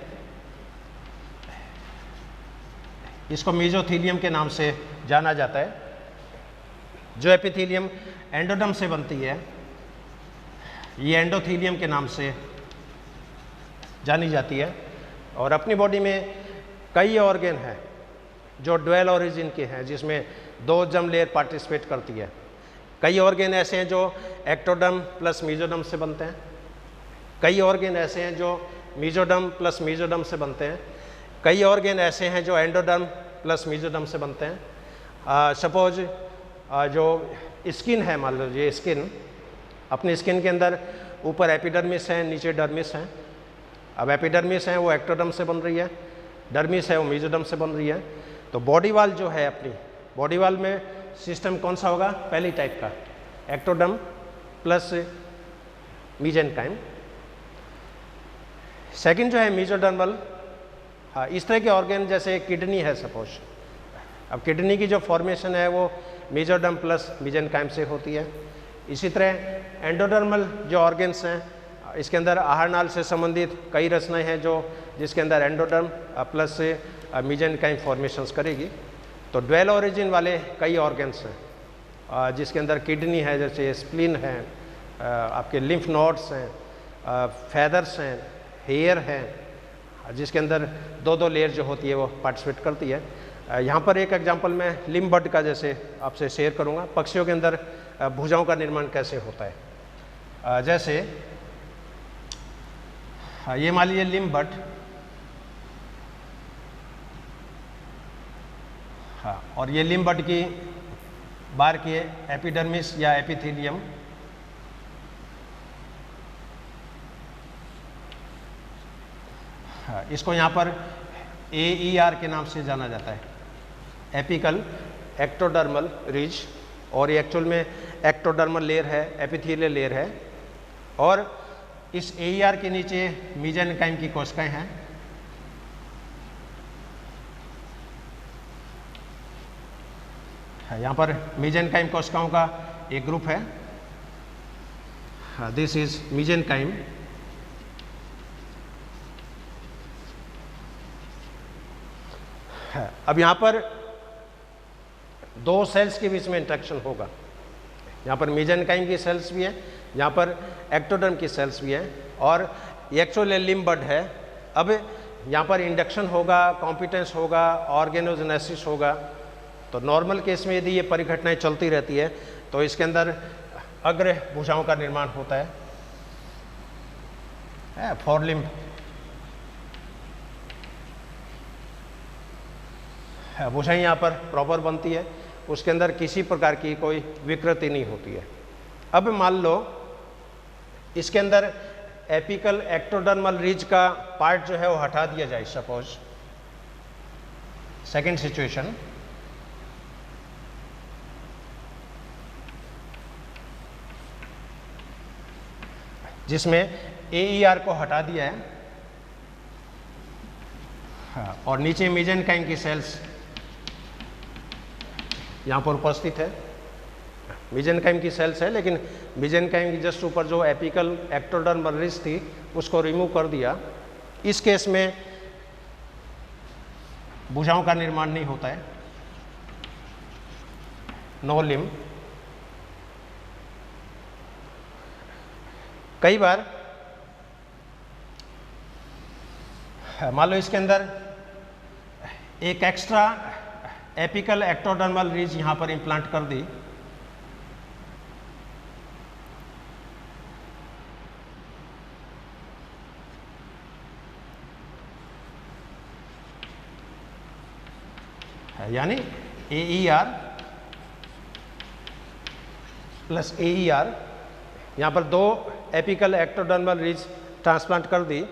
इसको मेसोथेलियम के नाम से जाना जाता है। जो एपिथेलियम एंडोडर्म से बनती है ये एंडोथेलियम के नाम से जानी जाती है। और अपनी बॉडी में कई ऑर्गन हैं जो ड्वेल ओरिजिन के हैं, जिसमें दो जर्म लेयर पार्टिसिपेट करती है। कई ऑर्गन ऐसे हैं जो एक्टोडर्म प्लस मेसोडर्म से बनते हैं, कई ऑर्गन ऐसे हैं जो मेसोडर्म प्लस मेसोडर्म से बनते हैं, कई ऑर्गन ऐसे हैं जो एंडोडर्म प्लस मेसोडर्म से बनते हैं। सपोज जो स्किन है, मान लीजिए स्किन, अपनी स्किन के अंदर ऊपर एपिडर्मिस है, नीचे डर्मिस है। अब एपिडर्मिस है वो एक्टोडर्म से बन रही है, डर्मिस है वो मेसोडर्म से बन रही है। तो बॉडी वॉल जो है, अपनी बॉडी वॉल में सिस्टम कौन सा होगा? पहली टाइप का एक्टोडर्म प्लस मेसेंकाइम। सेकंड जो है मेसोडर्मल। हाँ, इस तरह के ऑर्गन जैसे किडनी है सपोज, अब किडनी की जो फॉर्मेशन है वो मेसोडर्म प्लस मेसेंकाइम से होती है। इसी तरह एंडोडर्मल जो ऑर्गन्स हैं इसके अंदर आहार नाल से संबंधित कई रचनाएं हैं जो जिसके अंदर एंडोडर्म प्लस मेसेंकाइम फॉर्मेशंस करेगी। तो ड्वेल ओरिजिन वाले कई ऑर्गन्स हैं जिसके अंदर किडनी है, जैसे स्प्लीन है, आपके लिम्फ नोड्स हैं, फेदर्स हैं, हेयर हैं, जिसके अंदर दो दो लेयर जो होती है वो पार्टिसिपेट करती है। यहाँ पर एक एग्जांपल मैं लिम्फ बड का जैसे आपसे शेयर करूँगा, पक्षियों के अंदर भुजाओं का निर्माण कैसे होता है। जैसे ये मान लीजिए लिम्फ बड, हाँ, और ये लिम्फ बड की बाहर की एपिडर्मिस या एपिथेलियम, हाँ, इसको यहाँ पर AER के नाम से जाना जाता है, एपिकल एक्टोडर्मल रिज, और ये एक्चुअल में एक्टोडर्मल लेयर है, एपिथेलियल लेयर है, और इस AER के नीचे मेसेंकाइम की कोशिकाएं हैं। यहाँ पर मेसेंकाइम कोशिकाओं का एक ग्रुप है, दिस इज मेसेंकाइम। अब यहाँ पर दो सेल्स के बीच में इंटरेक्शन होगा, यहाँ पर मेसेंकाइम की सेल्स भी है, यहाँ पर एक्टोडर्म की सेल्स भी है, और ये एक्चुअल लिम्फ बड है। अब यहाँ पर इंडक्शन होगा, कॉम्पिटेंस होगा, ऑर्गेनोजेनेसिस होगा। तो नॉर्मल केस में यदि ये परिघटनाएं चलती रहती है तो इसके अंदर अग्र भुजाओं का निर्माण होता है, फोरलिम्ब, भुजाएं यहाँ पर प्रॉपर बनती है, उसके अंदर किसी प्रकार की कोई विकृति नहीं होती है। अब मान लो इसके अंदर एपिकल एक्टोडर्मल रिज का पार्ट जो है वो हटा दिया जाए, सपोज सेकेंड सिचुएशन, जिसमें AER को हटा दिया है, हाँ, और नीचे मेसेंकाइम की सेल्स यहाँ पर उपस्थित है। मेसेंकाइम की सेल्स है, लेकिन मेसेंकाइम की जस्ट ऊपर जो एपिकल एक्टोडर्मल रिज थी उसको रिमूव कर दिया। इस केस में भुजाओं का निर्माण नहीं होता है, नो लिम्ब। कई बार मान लो इसके अंदर एक एक्स्ट्रा एपिकल एक्टोडर्मल रिज यहाँ पर इम्प्लांट कर दी, यानी AER प्लस AER, यहाँ पर दो एपिकल एक्टोडर्मल रिज ट्रांसप्लांट कर दी,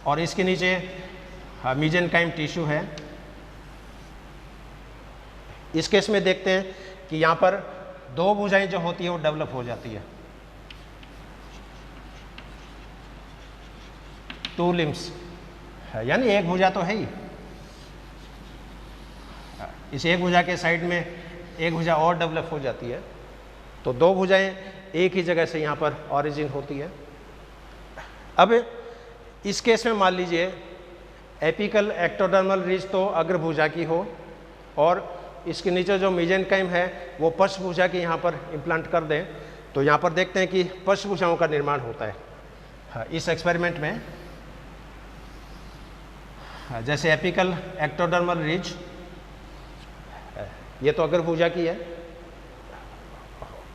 और इसके नीचे मेसेंकाइम टिश्यू है। इस केस में देखते हैं कि यहाँ पर दो भुजाएं जो होती है वो डेवलप हो जाती है, टू लिम्स, यानी एक भुजा तो है ही, इस एक भुजा के साइड में एक भुजा और डेवलप हो जाती है, तो दो भुजाएं एक ही जगह से यहाँ पर ऑरिजिन होती है। अब इस केस में मान लीजिए एपिकल एक्टोडर्मल रिज तो अग्रभुजा की हो, और इसके नीचे जो मेसेंकाइम है वो पश्चभुजा की यहाँ पर इम्प्लांट कर दें, तो यहाँ पर देखते हैं कि पश्चभुजाओं का निर्माण होता है। हाँ, इस एक्सपेरिमेंट में जैसे एपिकल एक्टोडर्मल रिज, ये तो अग्रभुजा की है,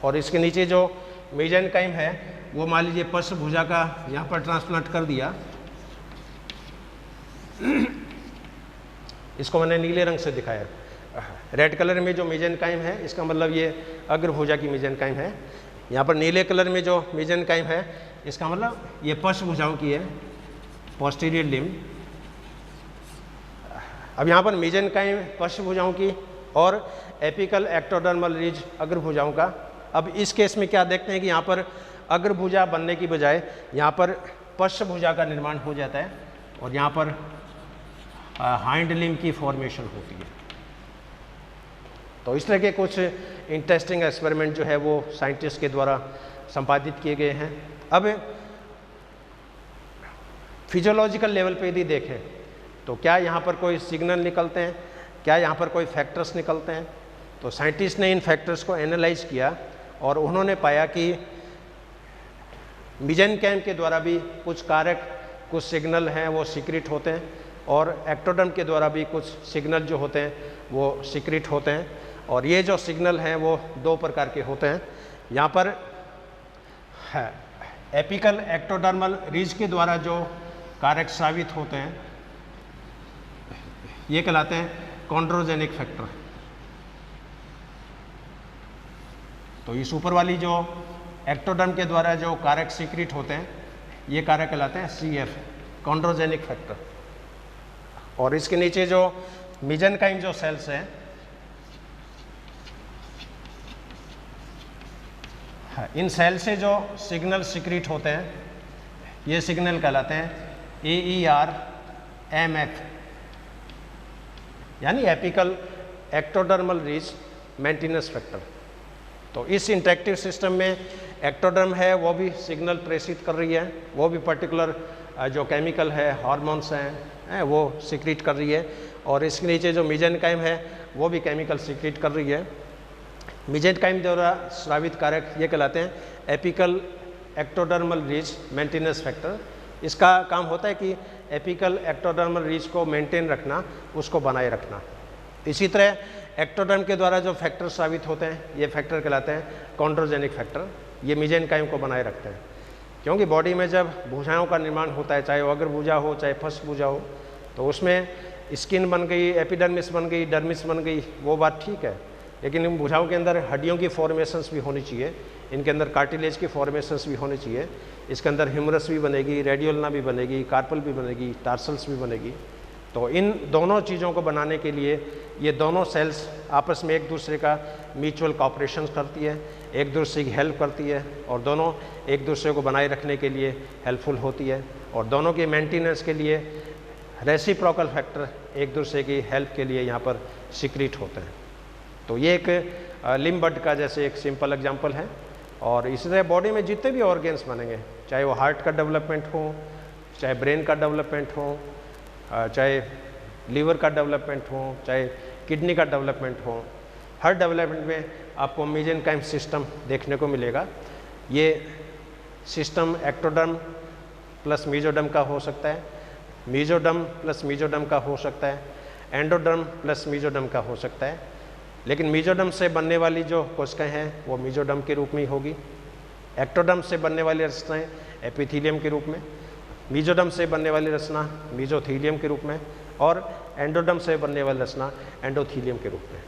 और इसके नीचे जो मेसेंकाइम है वो मान लीजिए पश्चभुजा का यहाँ पर ट्रांसप्लांट कर दिया। इसको मैंने नीले रंग से दिखाया, रेड कलर में जो मेसेंकाइम है इसका मतलब ये अग्रभुजा की मेसेंकाइम है, यहाँ पर नीले कलर में जो मेसेंकाइम है इसका मतलब ये पश्चभुजाओं की है, पोस्टीरियर लिम्ब। अब यहाँ पर मेसेंकाइम पश्चभुजाओं की और एपिकल एक्टोडर्मल रिज अग्रभुजाओं का। अब इस केस में क्या देखते हैं कि यहाँ पर अग्रभुजा बनने की बजाय यहाँ पर पश्चभुजा का निर्माण हो जाता है, और यहाँ पर हाइंड लिम्ब की फॉर्मेशन होती है। तो इस तरह के कुछ इंटरेस्टिंग एक्सपेरिमेंट जो है वो साइंटिस्ट के द्वारा संपादित किए गए हैं। अब फिजियोलॉजिकल लेवल पे यदि देखें तो क्या यहाँ पर कोई सिग्नल निकलते हैं, क्या यहाँ पर कोई फैक्टर्स निकलते हैं, तो साइंटिस्ट ने इन फैक्टर्स को एनालाइज किया और उन्होंने पाया कि मेसेंकाइम के द्वारा भी कुछ कारक, कुछ सिग्नल हैं वो सीक्रेट होते हैं, और एक्टोडर्म के द्वारा भी कुछ सिग्नल जो होते हैं वो सीक्रेट होते हैं। और ये जो सिग्नल हैं वो दो प्रकार के होते हैं। यहाँ पर है एपिकल एक्टोडर्मल रीज के द्वारा जो कारक स्रावित होते हैं ये कहलाते हैं कॉन्ड्रोजेनिक फैक्टर। तो इस ऊपर वाली जो एक्टोडर्म के द्वारा जो कारक सीक्रेट होते हैं ये कारक कहलाते हैं CF, कॉन्ड्रोजेनिक फैक्टर। और इसके नीचे जो मेसेंकाइम जो सेल्स हैं इन सेल से जो सिग्नल सीक्रेट होते हैं ये सिग्नल कहलाते हैं AER-MF, यानी एपिकल एक्टोडर्मल रीज मेंटेनेंस फैक्टर। तो इस इंटरेक्टिव सिस्टम में एक्टोडर्म है वो भी सिग्नल प्रेषित कर रही है, वो भी पर्टिकुलर जो केमिकल है, हार्मोन्स हैं वो सीक्रेट कर रही है। और इसके नीचे जो मेसेंकाइम है वो भी केमिकल सीक्रेट कर रही है। मेसेंकाइम द्वारा स्रावित कारक ये कहलाते हैं एपिकल एक्टोडर्मल रीज मेंटेनेंस फैक्टर। इसका काम होता है कि एपिकल एक्टोडर्मल रीज को मेंटेन रखना, उसको बनाए रखना। इसी तरह एक्टोडर्म के द्वारा जो फैक्टर स्रावित होते हैं ये फैक्टर कहलाते हैं कॉन्ड्रोजेनिक फैक्टर। ये मेसेंकाइम को बनाए रखते हैं, क्योंकि बॉडी में जब भुजाओं का निर्माण होता है, चाहे वो अग्र भुजा हो चाहे फर्स्ट भुजा हो, तो उसमें स्किन बन गई, एपिडर्मिस बन गई, डर्मिस बन गई, वो बात ठीक है, लेकिन इन भुजाओं के अंदर हड्डियों की फॉर्मेशंस भी होनी चाहिए, इनके अंदर कार्टिलेज की फॉर्मेशंस भी होनी चाहिए, इसके अंदर ह्यूमरस भी बनेगी, रेडियोल्ना भी बनेगी, कार्पल भी बनेगी, टार्सल्स भी बनेगी। तो इन दोनों चीज़ों को बनाने के लिए ये दोनों सेल्स आपस में एक दूसरे का म्यूचुअल कोऑपरेशन करती है, एक दूसरे की हेल्प करती है, और दोनों एक दूसरे को बनाए रखने के लिए हेल्पफुल होती है, और दोनों के मेंटेनेंस के लिए रेसिप्रोकल फैक्टर एक दूसरे की हेल्प के लिए यहाँ पर सीक्रेट होते हैं। तो ये एक लिम्ब बड का जैसे एक सिंपल एग्जांपल है। और इसी तरह बॉडी में जितने भी ऑर्गेन्स बनेंगे, चाहे वो हार्ट का डेवलपमेंट हो, चाहे ब्रेन का डेवलपमेंट हो, चाहे लीवर का डेवलपमेंट हो, चाहे किडनी का डेवलपमेंट हो, हर डेवलपमेंट में आपको मेसेंकाइम सिस्टम देखने को मिलेगा। ये सिस्टम एक्टोडर्म प्लस मेसोडर्म का हो सकता है, मेसोडर्म प्लस मेसोडर्म का हो सकता है, एंडोडर्म प्लस मेसोडर्म का हो सकता है। लेकिन मेसोडर्म से बनने वाली जो कोशिकाएं हैं वो मेसोडर्म के रूप में ही होगी, एक्टोडर्म से बनने वाली रचनाएं एपिथेलियम के रूप में, मेसोडर्म से बनने वाली रचना मेसोथेलियम के रूप में, और एंडोडर्म से बनने वाली रचना एंडोथेलियम के रूप में।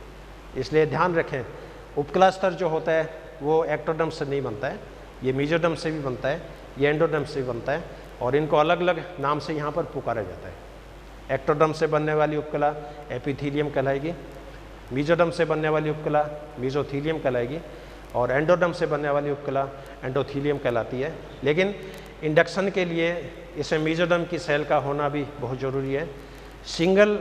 इसलिए ध्यान रखें, उपकला स्तर जो होता है वो एक्टोडर्म से नहीं बनता है, ये मेसोडर्म से भी बनता है, ये एंडोडर्म से भी बनता है, और इनको अलग अलग नाम से यहाँ पर पुकारा जाता है। एक्टोडर्म से बनने वाली उपकला एपिथेलियम कहलाएगी, मेसोडर्म से बनने वाली उपकला मेसोथेलियम कहलाएगी, और एंडोडर्म से बनने वाली उपकला एंडोथेलियम कहलाती है। लेकिन इंडक्शन के लिए इसमें मेसोडर्म की सेल का होना भी बहुत ज़रूरी है। सिंगल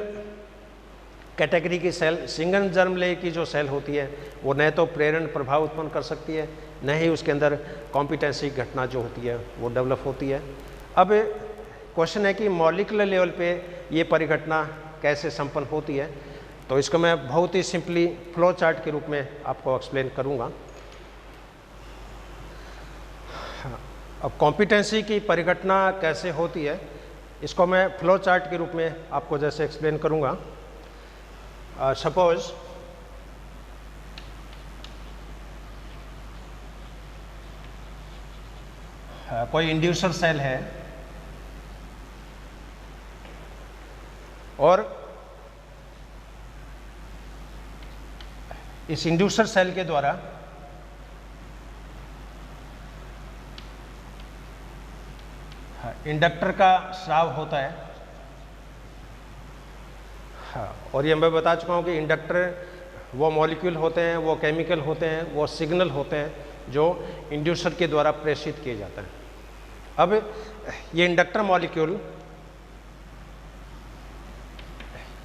कैटेगरी की सेल, सिंगल जर्म लेयर की जो सेल होती है वो न तो प्रेरण प्रभाव उत्पन्न कर सकती है, न ही उसके अंदर कॉम्पिटेंसी घटना जो होती है वो डेवलप होती है। अब क्वेश्चन है कि मॉलिक्यूलर लेवल पे ये परिघटना कैसे संपन्न होती है, तो इसको मैं बहुत ही सिंपली फ्लो चार्ट के रूप में आपको एक्सप्लेन करूँगा। अब कॉम्पिटेंसी की परिघटना कैसे होती है इसको मैं फ्लो चार्ट के रूप में आपको जैसे एक्सप्लेन करूँगा। सपोज कोई इंड्यूसर सेल है और इस इंड्यूसर सेल के द्वारा इंडक्टर का स्राव होता है। हाँ, और ये मैं बता चुका हूँ कि इंडक्टर वो मॉलिक्यूल होते हैं, वो केमिकल होते हैं, वो सिग्नल होते हैं जो इंड्यूसर के द्वारा प्रेषित किए जाते हैं। अब ये इंडक्टर मॉलिक्यूल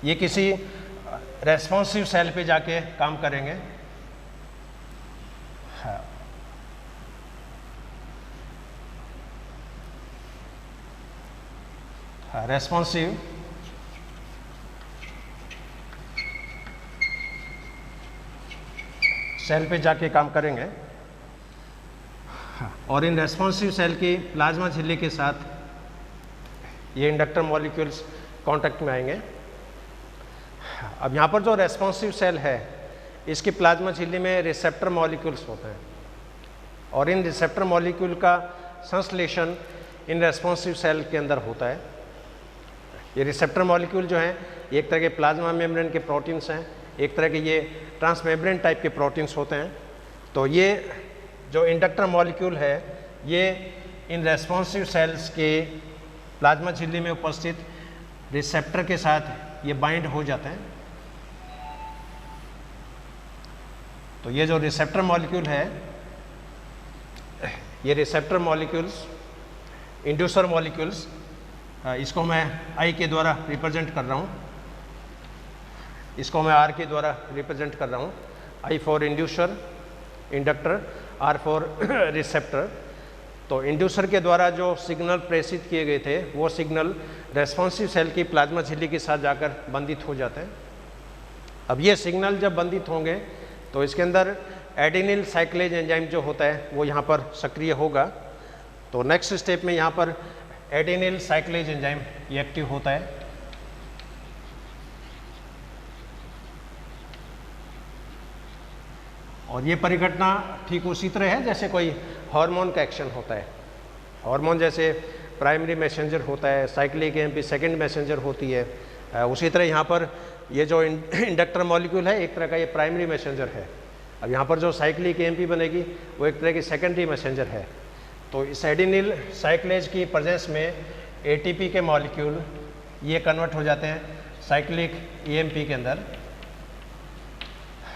ये किसी रेस्पॉन्सिव सेल पे जाके काम करेंगे। हाँ, रेस्पॉन्सिव सेल पे जाके काम करेंगे। और इन रेस्पॉन्सिव सेल की प्लाज्मा झिल्ली के साथ ये इंडक्टर मॉलिक्यूल्स कांटेक्ट में आएंगे। अब यहाँ पर जो रेस्पॉन्सिव सेल है इसकी प्लाज्मा झिल्ली में रिसेप्टर मॉलिक्यूल्स होते हैं और इन रिसेप्टर मॉलिक्यूल का संश्लेषण इन रेस्पॉन्सिव सेल के अंदर होता है। ये रिसेप्टर मॉलिक्यूल जो हैं एक तरह के प्लाज्मा मेम्ब्रेन के प्रोटीन्स हैं, एक तरह के ये ट्रांसमेम्ब्रेन टाइप के प्रोटीन्स होते हैं। तो ये जो इंडक्टर मॉलिक्यूल है ये इन रेस्पॉन्सिव सेल्स के प्लाज्मा झिल्ली में उपस्थित रिसेप्टर के साथ ये बाइंड हो जाते हैं। तो ये जो रिसेप्टर मॉलिक्यूल है, ये रिसेप्टर मॉलिक्यूल्स, इंड्यूसर मॉलिक्यूल्स, इसको मैं आई के द्वारा रिप्रेजेंट कर रहा हूँ, इसको मैं आर के द्वारा रिप्रेजेंट कर रहा हूँ। I for inducer, inductor, R for receptor. तो इंड्यूसर के द्वारा जो सिग्नल प्रेषित किए गए थे वो सिग्नल रेस्पॉन्सिव सेल की प्लाज्मा झिल्ली के साथ जाकर बंधित हो जाते हैं। अब ये सिग्नल जब बंधित होंगे तो इसके अंदर एडेनिल साइक्लेज एंजाइम जो होता है वो यहाँ पर सक्रिय होगा। तो नेक्स्ट स्टेप में यहाँ पर एडेनिल साइक्लेज एंजाइम ये एक्टिव होता है। और ये परिघटना ठीक उसी तरह है जैसे कोई हार्मोन का एक्शन होता है। हार्मोन जैसे प्राइमरी मैसेंजर होता है, साइक्लिक एएमपी सेकंड मैसेंजर होती है, उसी तरह यहाँ पर ये जो इंडक्टर मॉलिक्यूल है एक तरह का ये प्राइमरी मैसेंजर है। अब यहाँ पर जो साइक्लिक एएमपी बनेगी वो एक तरह की सेकेंडरी मैसेंजर है। तो इस एडेनिल साइक्लेज की प्रेजेंस में एटीपी के मॉलिक्यूल ये कन्वर्ट हो जाते हैं साइक्लिक एएमपी के अंदर।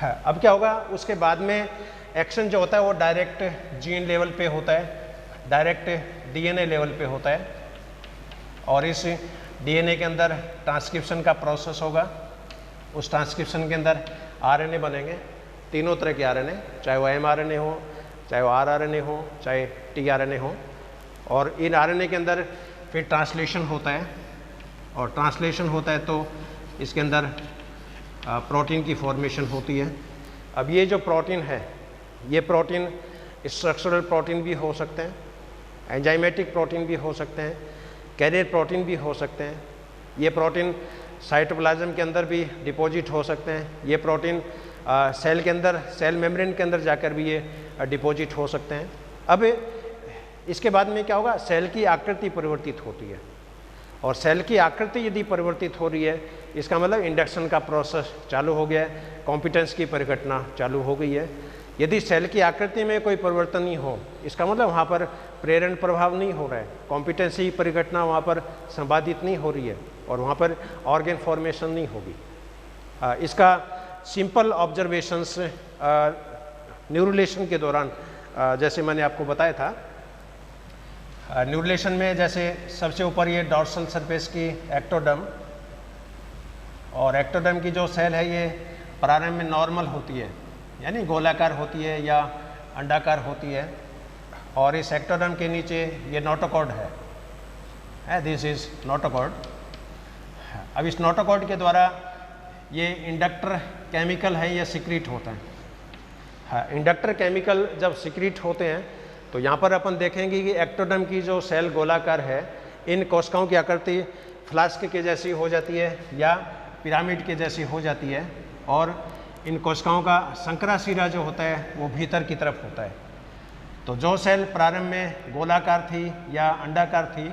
अब क्या होगा, उसके बाद में एक्शन जो होता है वो डायरेक्ट जीन लेवल पे होता है, डायरेक्ट डीएनए लेवल पे होता है। और इस डीएनए के अंदर ट्रांसक्रिप्शन का प्रोसेस होगा। उस ट्रांसक्रिप्शन के अंदर आरएनए बनेंगे, तीनों तरह के आरएनए, चाहे वो एमआरएनए हो, चाहे वो आरआरएनए हो, चाहे टीआरएनए हो। और इन आरएनए के अंदर फिर ट्रांसलेशन होता है और ट्रांसलेशन होता है तो इसके अंदर प्रोटीन की फॉर्मेशन होती है। अब ये जो प्रोटीन है ये प्रोटीन स्ट्रक्चरल प्रोटीन भी हो सकते हैं, एंजाइमेटिक प्रोटीन भी हो सकते हैं, कैरियर प्रोटीन भी हो सकते हैं। ये प्रोटीन साइटोप्लाज्म के अंदर भी डिपॉजिट हो सकते हैं। ये प्रोटीन सेल के अंदर, सेल मेम्ब्रेन के अंदर जाकर भी ये डिपॉजिट हो सकते हैं। अब इसके बाद में क्या होगा, सेल की आकृति परिवर्तित होती है और सेल की आकृति यदि परिवर्तित हो रही है इसका मतलब इंडक्शन का प्रोसेस चालू हो गया है, कॉम्पिटेंस की परिघटना चालू हो गई है। यदि सेल की आकृति में कोई परिवर्तन नहीं हो इसका मतलब वहाँ पर प्रेरण प्रभाव नहीं हो रहा है, कॉम्पिटेंसी परिघटना वहाँ पर संपादित नहीं हो रही है और वहाँ पर ऑर्गेन फॉर्मेशन नहीं होगी। इसका सिंपल ऑब्जर्वेशंस न्यूरुलेशन के दौरान जैसे मैंने आपको बताया था, न्यूरुलेशन में जैसे सबसे ऊपर ये डॉर्सल सरफेस की एक्टोडर्म, और एक्टोडर्म की जो सेल है ये प्रारंभ में नॉर्मल होती है यानी गोलाकार होती है या अंडाकार होती है। और इस एक्टोडर्म के नीचे ये नोटोकॉर्ड है, दिस इज नोटोकॉर्ड। अब इस नोटोकॉर्ड के द्वारा ये इंडक्टर केमिकल है, ये सिक्रीट होता है। इंडक्टर केमिकल जब सिक्रीट होते हैं तो यहाँ पर अपन देखेंगे कि एक्टोडर्म की जो सेल गोलाकार है इन कोशिकाओं की आकृति फ्लास्क के जैसी हो जाती है या पिरामिड के जैसी हो जाती है और इन कोशिकाओं का संकरा सिरा जो होता है वो भीतर की तरफ होता है। तो जो सेल प्रारंभ में गोलाकार थी या अंडाकार थी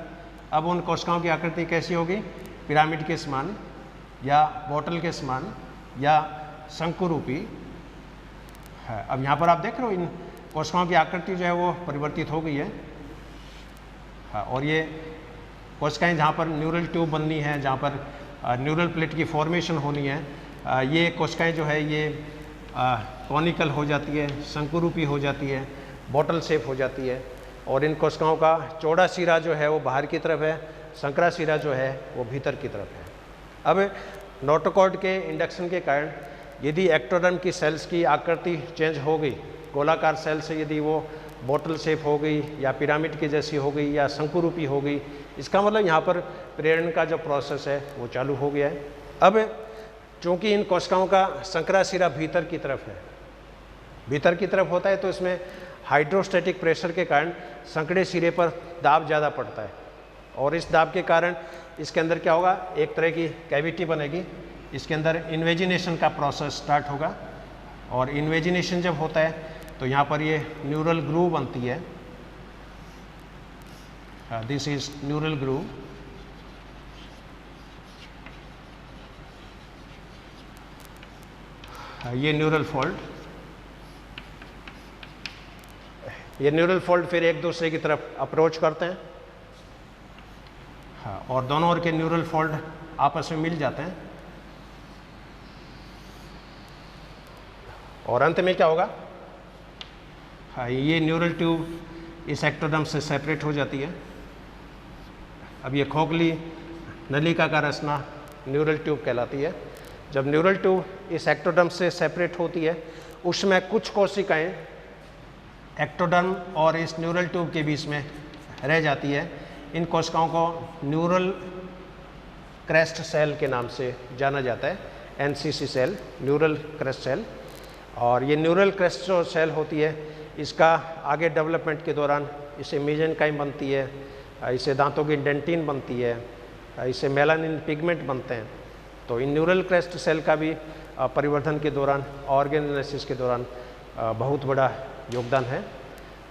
अब उन कोशिकाओं की आकृति कैसी होगी, पिरामिड के समान या बोतल के समान या शंकुरूपी है। अब यहाँ पर आप देख रहे हो इन कोशिकाओं की आकृति जो है वो परिवर्तित हो गई है। और ये कोशिकाएं जहाँ पर न्यूरल ट्यूब बननी है, जहाँ पर न्यूरल प्लेट की फॉर्मेशन होनी है, ये कोशिकाएं जो है ये कॉनिकल हो जाती है, शंकुरूपी हो जाती है, बॉटल शेप हो जाती है। और इन कोशिकाओं का चौड़ा सिरा जो है वो बाहर की तरफ है, संकरा सिरा जो है वो भीतर की तरफ है। अब नोटोकॉर्ड के इंडक्शन के कारण यदि एक्टोडर्म की सेल्स की आकृति चेंज हो गई, गोलाकार सेल से यदि वो बोतल शेप हो गई या पिरामिड की जैसी हो गई या शंकुरूपी हो गई, इसका मतलब यहाँ पर प्रेरण का जो प्रोसेस है वो चालू हो गया है। अब चूँकि इन कोशिकाओं का संकरा सिरा भीतर की तरफ है भीतर की तरफ होता है तो इसमें हाइड्रोस्टैटिक प्रेशर के कारण संकड़े सिरे पर दाब ज़्यादा पड़ता है, और इस दाब के कारण इसके अंदर क्या होगा, एक तरह की कैविटी बनेगी, इसके अंदर इन्वेजिनेशन का प्रोसेस स्टार्ट होगा। और इन्वेजिनेशन जब होता है तो यहाँ पर ये न्यूरल ग्रूव बनती है, दिस इज न्यूरल ग्रूव। ये न्यूरल फोल्ड, ये न्यूरल फोल्ड फिर एक दूसरे की तरफ अप्रोच करते हैं, हाँ, और दोनों ओर के न्यूरल फोल्ड आपस में मिल जाते हैं, और अंत में क्या होगा, हाँ, ये न्यूरल ट्यूब इस एक्टोडर्म से सेपरेट हो जाती है। अब ये खोखली नलिका का रचना न्यूरल ट्यूब कहलाती है। जब न्यूरल ट्यूब इस एक्टोडर्म से सेपरेट होती है, उसमें कुछ कोशिकाएं एक्टोडर्म और इस न्यूरल ट्यूब के बीच में रह जाती है। इन कोशिकाओं को न्यूरल क्रेस्ट सेल के नाम से जाना जाता है, NCC cell, neural crest cell. और ये न्यूरल क्रेस्ट जो सेल होती है, इसका आगे डेवलपमेंट के दौरान इसे मेजेनकाइम बनती है, इसे दांतों की डेंटिन बनती है, इसे मेलानिन पिगमेंट बनते हैं। तो इन न्यूरल क्रेस्ट सेल का भी परिवर्धन के दौरान, ऑर्गेनोजेनेसिस के दौरान बहुत बड़ा योगदान है।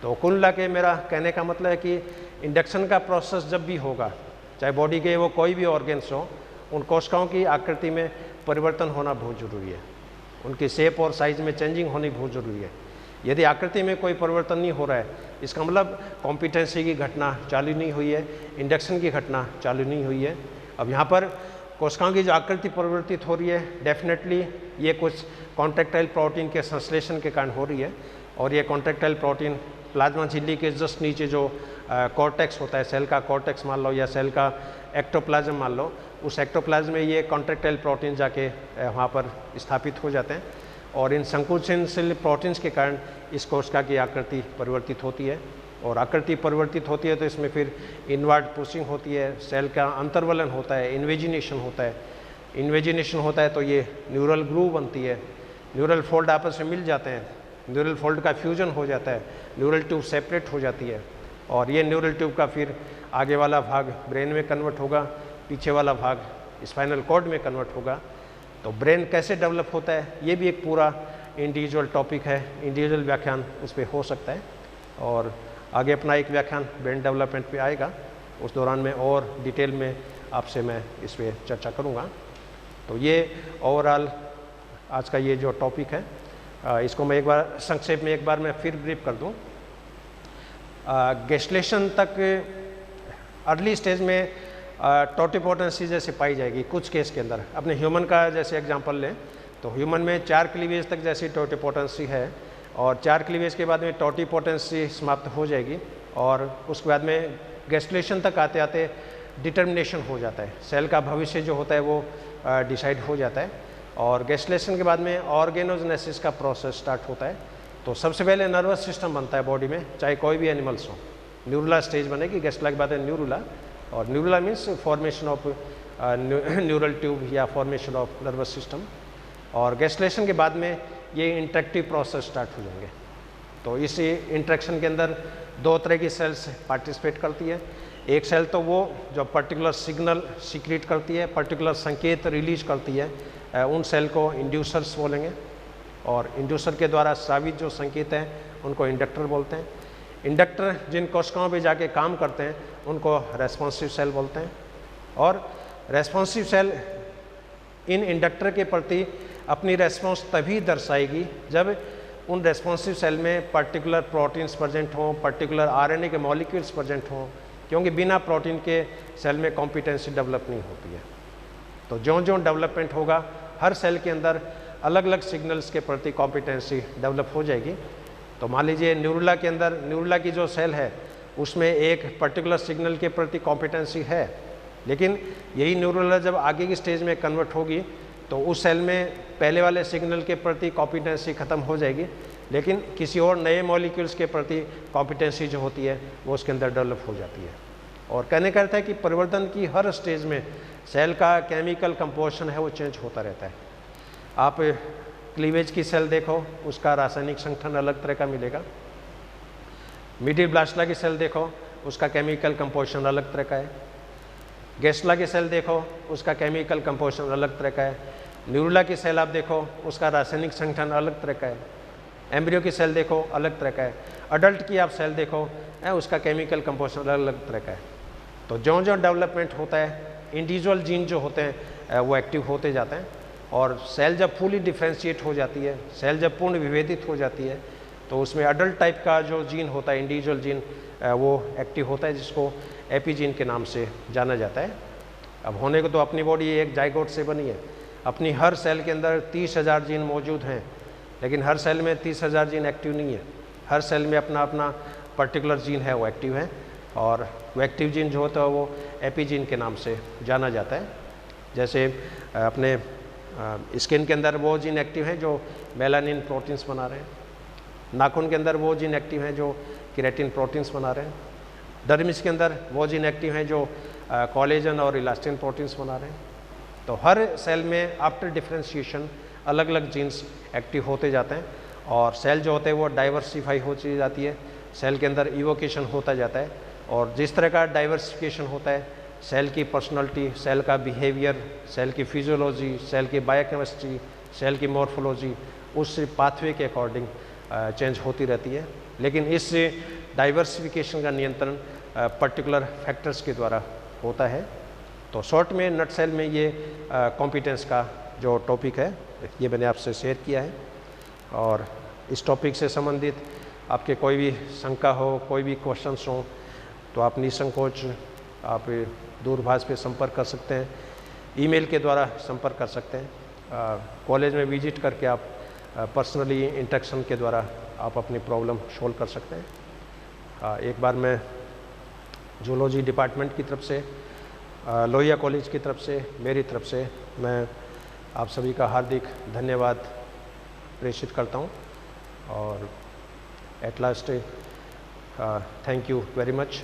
तो कुल मिला के मेरा कहने का मतलब है कि इंडक्शन का प्रोसेस जब भी होगा, चाहे बॉडी के वो कोई भी ऑर्गेन्स हो, उन कोशिकाओं की आकृति में परिवर्तन होना बहुत ज़रूरी है, उनकी शेप और साइज में चेंजिंग होनी बहुत ज़रूरी है। यदि आकृति में कोई परिवर्तन नहीं हो रहा है, इसका मतलब कॉम्पिटेंसी की घटना चालू नहीं हुई है, इंडक्शन की घटना चालू नहीं हुई है। अब यहाँ पर कोशिकाओं की जो आकृति परिवर्तित हो रही है, डेफिनेटली ये कुछ कॉन्ट्रैक्टाइल प्रोटीन के संश्लेषण के कारण हो रही है, और ये कॉन्ट्रैक्टाइल प्रोटीन प्लाज्मा झिल्ली के जस्ट नीचे जो कॉर्टेक्स होता है, सेल का कॉर्टेक्स मान लो या सेल का एक्टोप्लाज्म मान लो, उस एक्टोप्लाज्म में ये कॉन्ट्रैक्टाइल प्रोटीन जाके वहाँ पर स्थापित हो जाते हैं, और इन संकुचनशील प्रोटीन्स के कारण इस कोशिका की आकृति परिवर्तित होती है। और आकृति परिवर्तित होती है तो इसमें फिर इनवर्ड पुशिंग होती है, सेल का अंतर्वलन होता है, इन्वेजिनेशन होता है। इन्वेजिनेशन होता है तो ये न्यूरल ग्रूव बनती है, न्यूरल फोल्ड आपस में मिल जाते हैं, न्यूरल फोल्ड का फ्यूजन हो जाता है, न्यूरल ट्यूब सेपरेट हो जाती है, और ये न्यूरल ट्यूब का फिर आगे वाला भाग ब्रेन में कन्वर्ट होगा, पीछे वाला भाग स्पाइनल कॉर्ड में कन्वर्ट होगा। तो ब्रेन कैसे डेवलप होता है, ये भी एक पूरा इंडिविजुअल टॉपिक है, इंडिविजुअल व्याख्यान उस पर हो सकता है, और आगे अपना एक व्याख्यान ब्रेन डेवलपमेंट पे आएगा, उस दौरान में और डिटेल में आपसे मैं इस पर चर्चा करूँगा। तो ये ओवरऑल आज का ये जो टॉपिक है, इसको मैं एक बार संक्षेप में एक बार मैं फिर ब्रीफ कर दूँ। गैस्ट्रेशन तक अर्ली स्टेज में टोटिपोटेंसी जैसे पाई जाएगी कुछ केस के अंदर। अपने ह्यूमन का जैसे एग्जांपल लें तो ह्यूमन में 4 क्लीवेज तक जैसी टोटिपोटेंसी है, और 4 क्लीवेज के बाद में टोटिपोटेंसी समाप्त हो जाएगी, और उसके बाद में गैस्ट्रेशन तक आते आते डिटर्मिनेशन हो जाता है, सेल का भविष्य जो होता है वो डिसाइड हो जाता है। और गैस्ट्रेशन के बाद में ऑर्गेनोजेनेसिस का प्रोसेस स्टार्ट होता है। तो सबसे पहले नर्वस सिस्टम बनता है बॉडी में, चाहे कोई भी एनिमल्स हो। न्यूरुला स्टेज बनेगी, गैस्ट्रा के बाद है न्यूरुला, और neurula means formation of neural tube या फॉर्मेशन ऑफ नर्वस सिस्टम। और गैस्ट्रेशन के बाद में ये इंटरेक्टिव प्रोसेस स्टार्ट हो जाएंगे। तो इस इंटरेक्शन के अंदर 2 तरह की सेल्स पार्टिसिपेट करती है। एक सेल तो वो जो पर्टिकुलर सिग्नल सीक्रेट करती है, पर्टिकुलर संकेत रिलीज करती है, उन सेल को इंड्यूसर्स बोलेंगे, और इंड्यूसर के द्वारा स्रावित जो संकेत हैं उनको इंडक्टर बोलते हैं। इंडक्टर जिन कोशिकाओं पे जाके काम करते हैं उनको रेस्पॉन्सिव सेल बोलते हैं, और रेस्पॉन्सिव सेल इन इंडक्टर के प्रति अपनी रेस्पॉन्स तभी दर्शाएगी जब उन रेस्पॉन्सिव सेल में पर्टिकुलर प्रोटीन्स प्रेजेंट हों, पर्टिकुलर आरएनए के मॉलिक्यूल्स प्रेजेंट हों, क्योंकि बिना प्रोटीन के सेल में कॉम्पिटेंसी डेवलप नहीं होती है। तो ज्यों-ज्यों डेवलपमेंट होगा, हर सेल के अंदर अलग अलग सिग्नल्स के प्रति कॉम्पिटेंसी डेवलप हो जाएगी। तो मान लीजिए न्यूरुला के अंदर, न्यूरुला की जो सेल है उसमें एक पर्टिकुलर सिग्नल के प्रति कॉम्पिटेंसी है, लेकिन यही न्यूरुला जब आगे की स्टेज में कन्वर्ट होगी तो उस सेल में पहले वाले सिग्नल के प्रति कॉम्पिटेंसी ख़त्म हो जाएगी, लेकिन किसी और नए मॉलिक्यूल्स के प्रति कॉम्पिटेंसी जो होती है वो उसके अंदर डेवलप हो जाती है। और कहने का अर्थ है कि परिवर्तन की हर स्टेज में सेल का केमिकल कंपोजिशन है वो चेंज होता रहता है। आप क्लीवेज की सेल देखो, उसका रासायनिक संगठन अलग तरह का मिलेगा। मीडियोब्लास्टा की सेल देखो, उसका केमिकल कंपोजिशन अलग तरह का है। गेस्ला की सेल देखो, उसका केमिकल कंपोजिशन अलग तरह का है। न्यूरुला की सेल आप देखो, उसका रासायनिक संगठन अलग तरह का है। एम्ब्रियो की सेल देखो, अलग तरह का है। अडल्ट की आप सेल देखो, उसका केमिकल कंपोजिशन अलग अलग तरह का है। तो जो जो डेवलपमेंट होता है, इंडिविजुअल जीन जो होते हैं वो एक्टिव होते जाते हैं, और सेल जब फुली डिफ्रेंशिएट हो जाती है, सेल जब पूर्ण विभेदित हो जाती है, तो उसमें अडल्ट टाइप का जो जीन होता है, इंडिविजुअल जीन, वो एक्टिव होता है, जिसको एपीजीन के नाम से जाना जाता है। अब होने को तो अपनी बॉडी एक जाइगोट से बनी है, अपनी हर सेल के अंदर 30,000 जीन मौजूद हैं, लेकिन हर सेल में 30,000 जीन एक्टिव नहीं है। हर सेल में अपना अपना पर्टिकुलर जीन है वो एक्टिव है, और वो एक्टिव जीन जो होता है वो एपीजीन के नाम से जाना जाता है। जैसे अपने स्किन के अंदर वो जीन एक्टिव हैं जो मेलानिन प्रोटीन्स बना रहे हैं, नाखून के अंदर वो जीन एक्टिव हैं जो केराटिन प्रोटीन्स बना रहे हैं, डर्मिस के अंदर वो जीन एक्टिव हैं जो कोलेजन और इलास्टिन प्रोटीन्स बना रहे हैं। तो हर सेल में आफ्टर डिफ्रेंशिएशन अलग अलग जीन्स एक्टिव होते जाते हैं, और सेल जो होते हैं वो डाइवर्सिफाई होती जाती है, सेल के अंदर इवोकेशन होता जाता है। और जिस तरह का डाइवर्सिफिकेशन होता है, सेल की पर्सनालिटी, सेल का बिहेवियर, सेल की फिजियोलॉजी, सेल की बायोकेमिस्ट्री, सेल की मॉर्फोलॉजी उस पाथवे के अकॉर्डिंग चेंज होती रहती है। लेकिन इस डाइवर्सिफिकेशन का नियंत्रण पर्टिकुलर फैक्टर्स के द्वारा होता है। तो शॉर्ट में नट सेल में ये कॉम्पिटेंस का जो टॉपिक है ये मैंने आपसे शेयर किया है। और इस टॉपिक से संबंधित आपके कोई भी शंका हो, कोई भी क्वेश्चंस हो, तो आप निसंकोच आप दूरभाष पे संपर्क कर सकते हैं, ईमेल के द्वारा संपर्क कर सकते हैं, कॉलेज में विजिट करके आप पर्सनली इंटरेक्शन के द्वारा आप अपनी प्रॉब्लम सोल्व कर सकते हैं। एक बार मैं जूलॉजी डिपार्टमेंट की तरफ से, लोहिया कॉलेज की तरफ से, मेरी तरफ से मैं आप सभी का हार्दिक धन्यवाद प्रेषित करता हूँ। और at last thank you very much,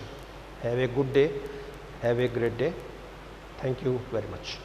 have a good day, have a great day, thank you very much.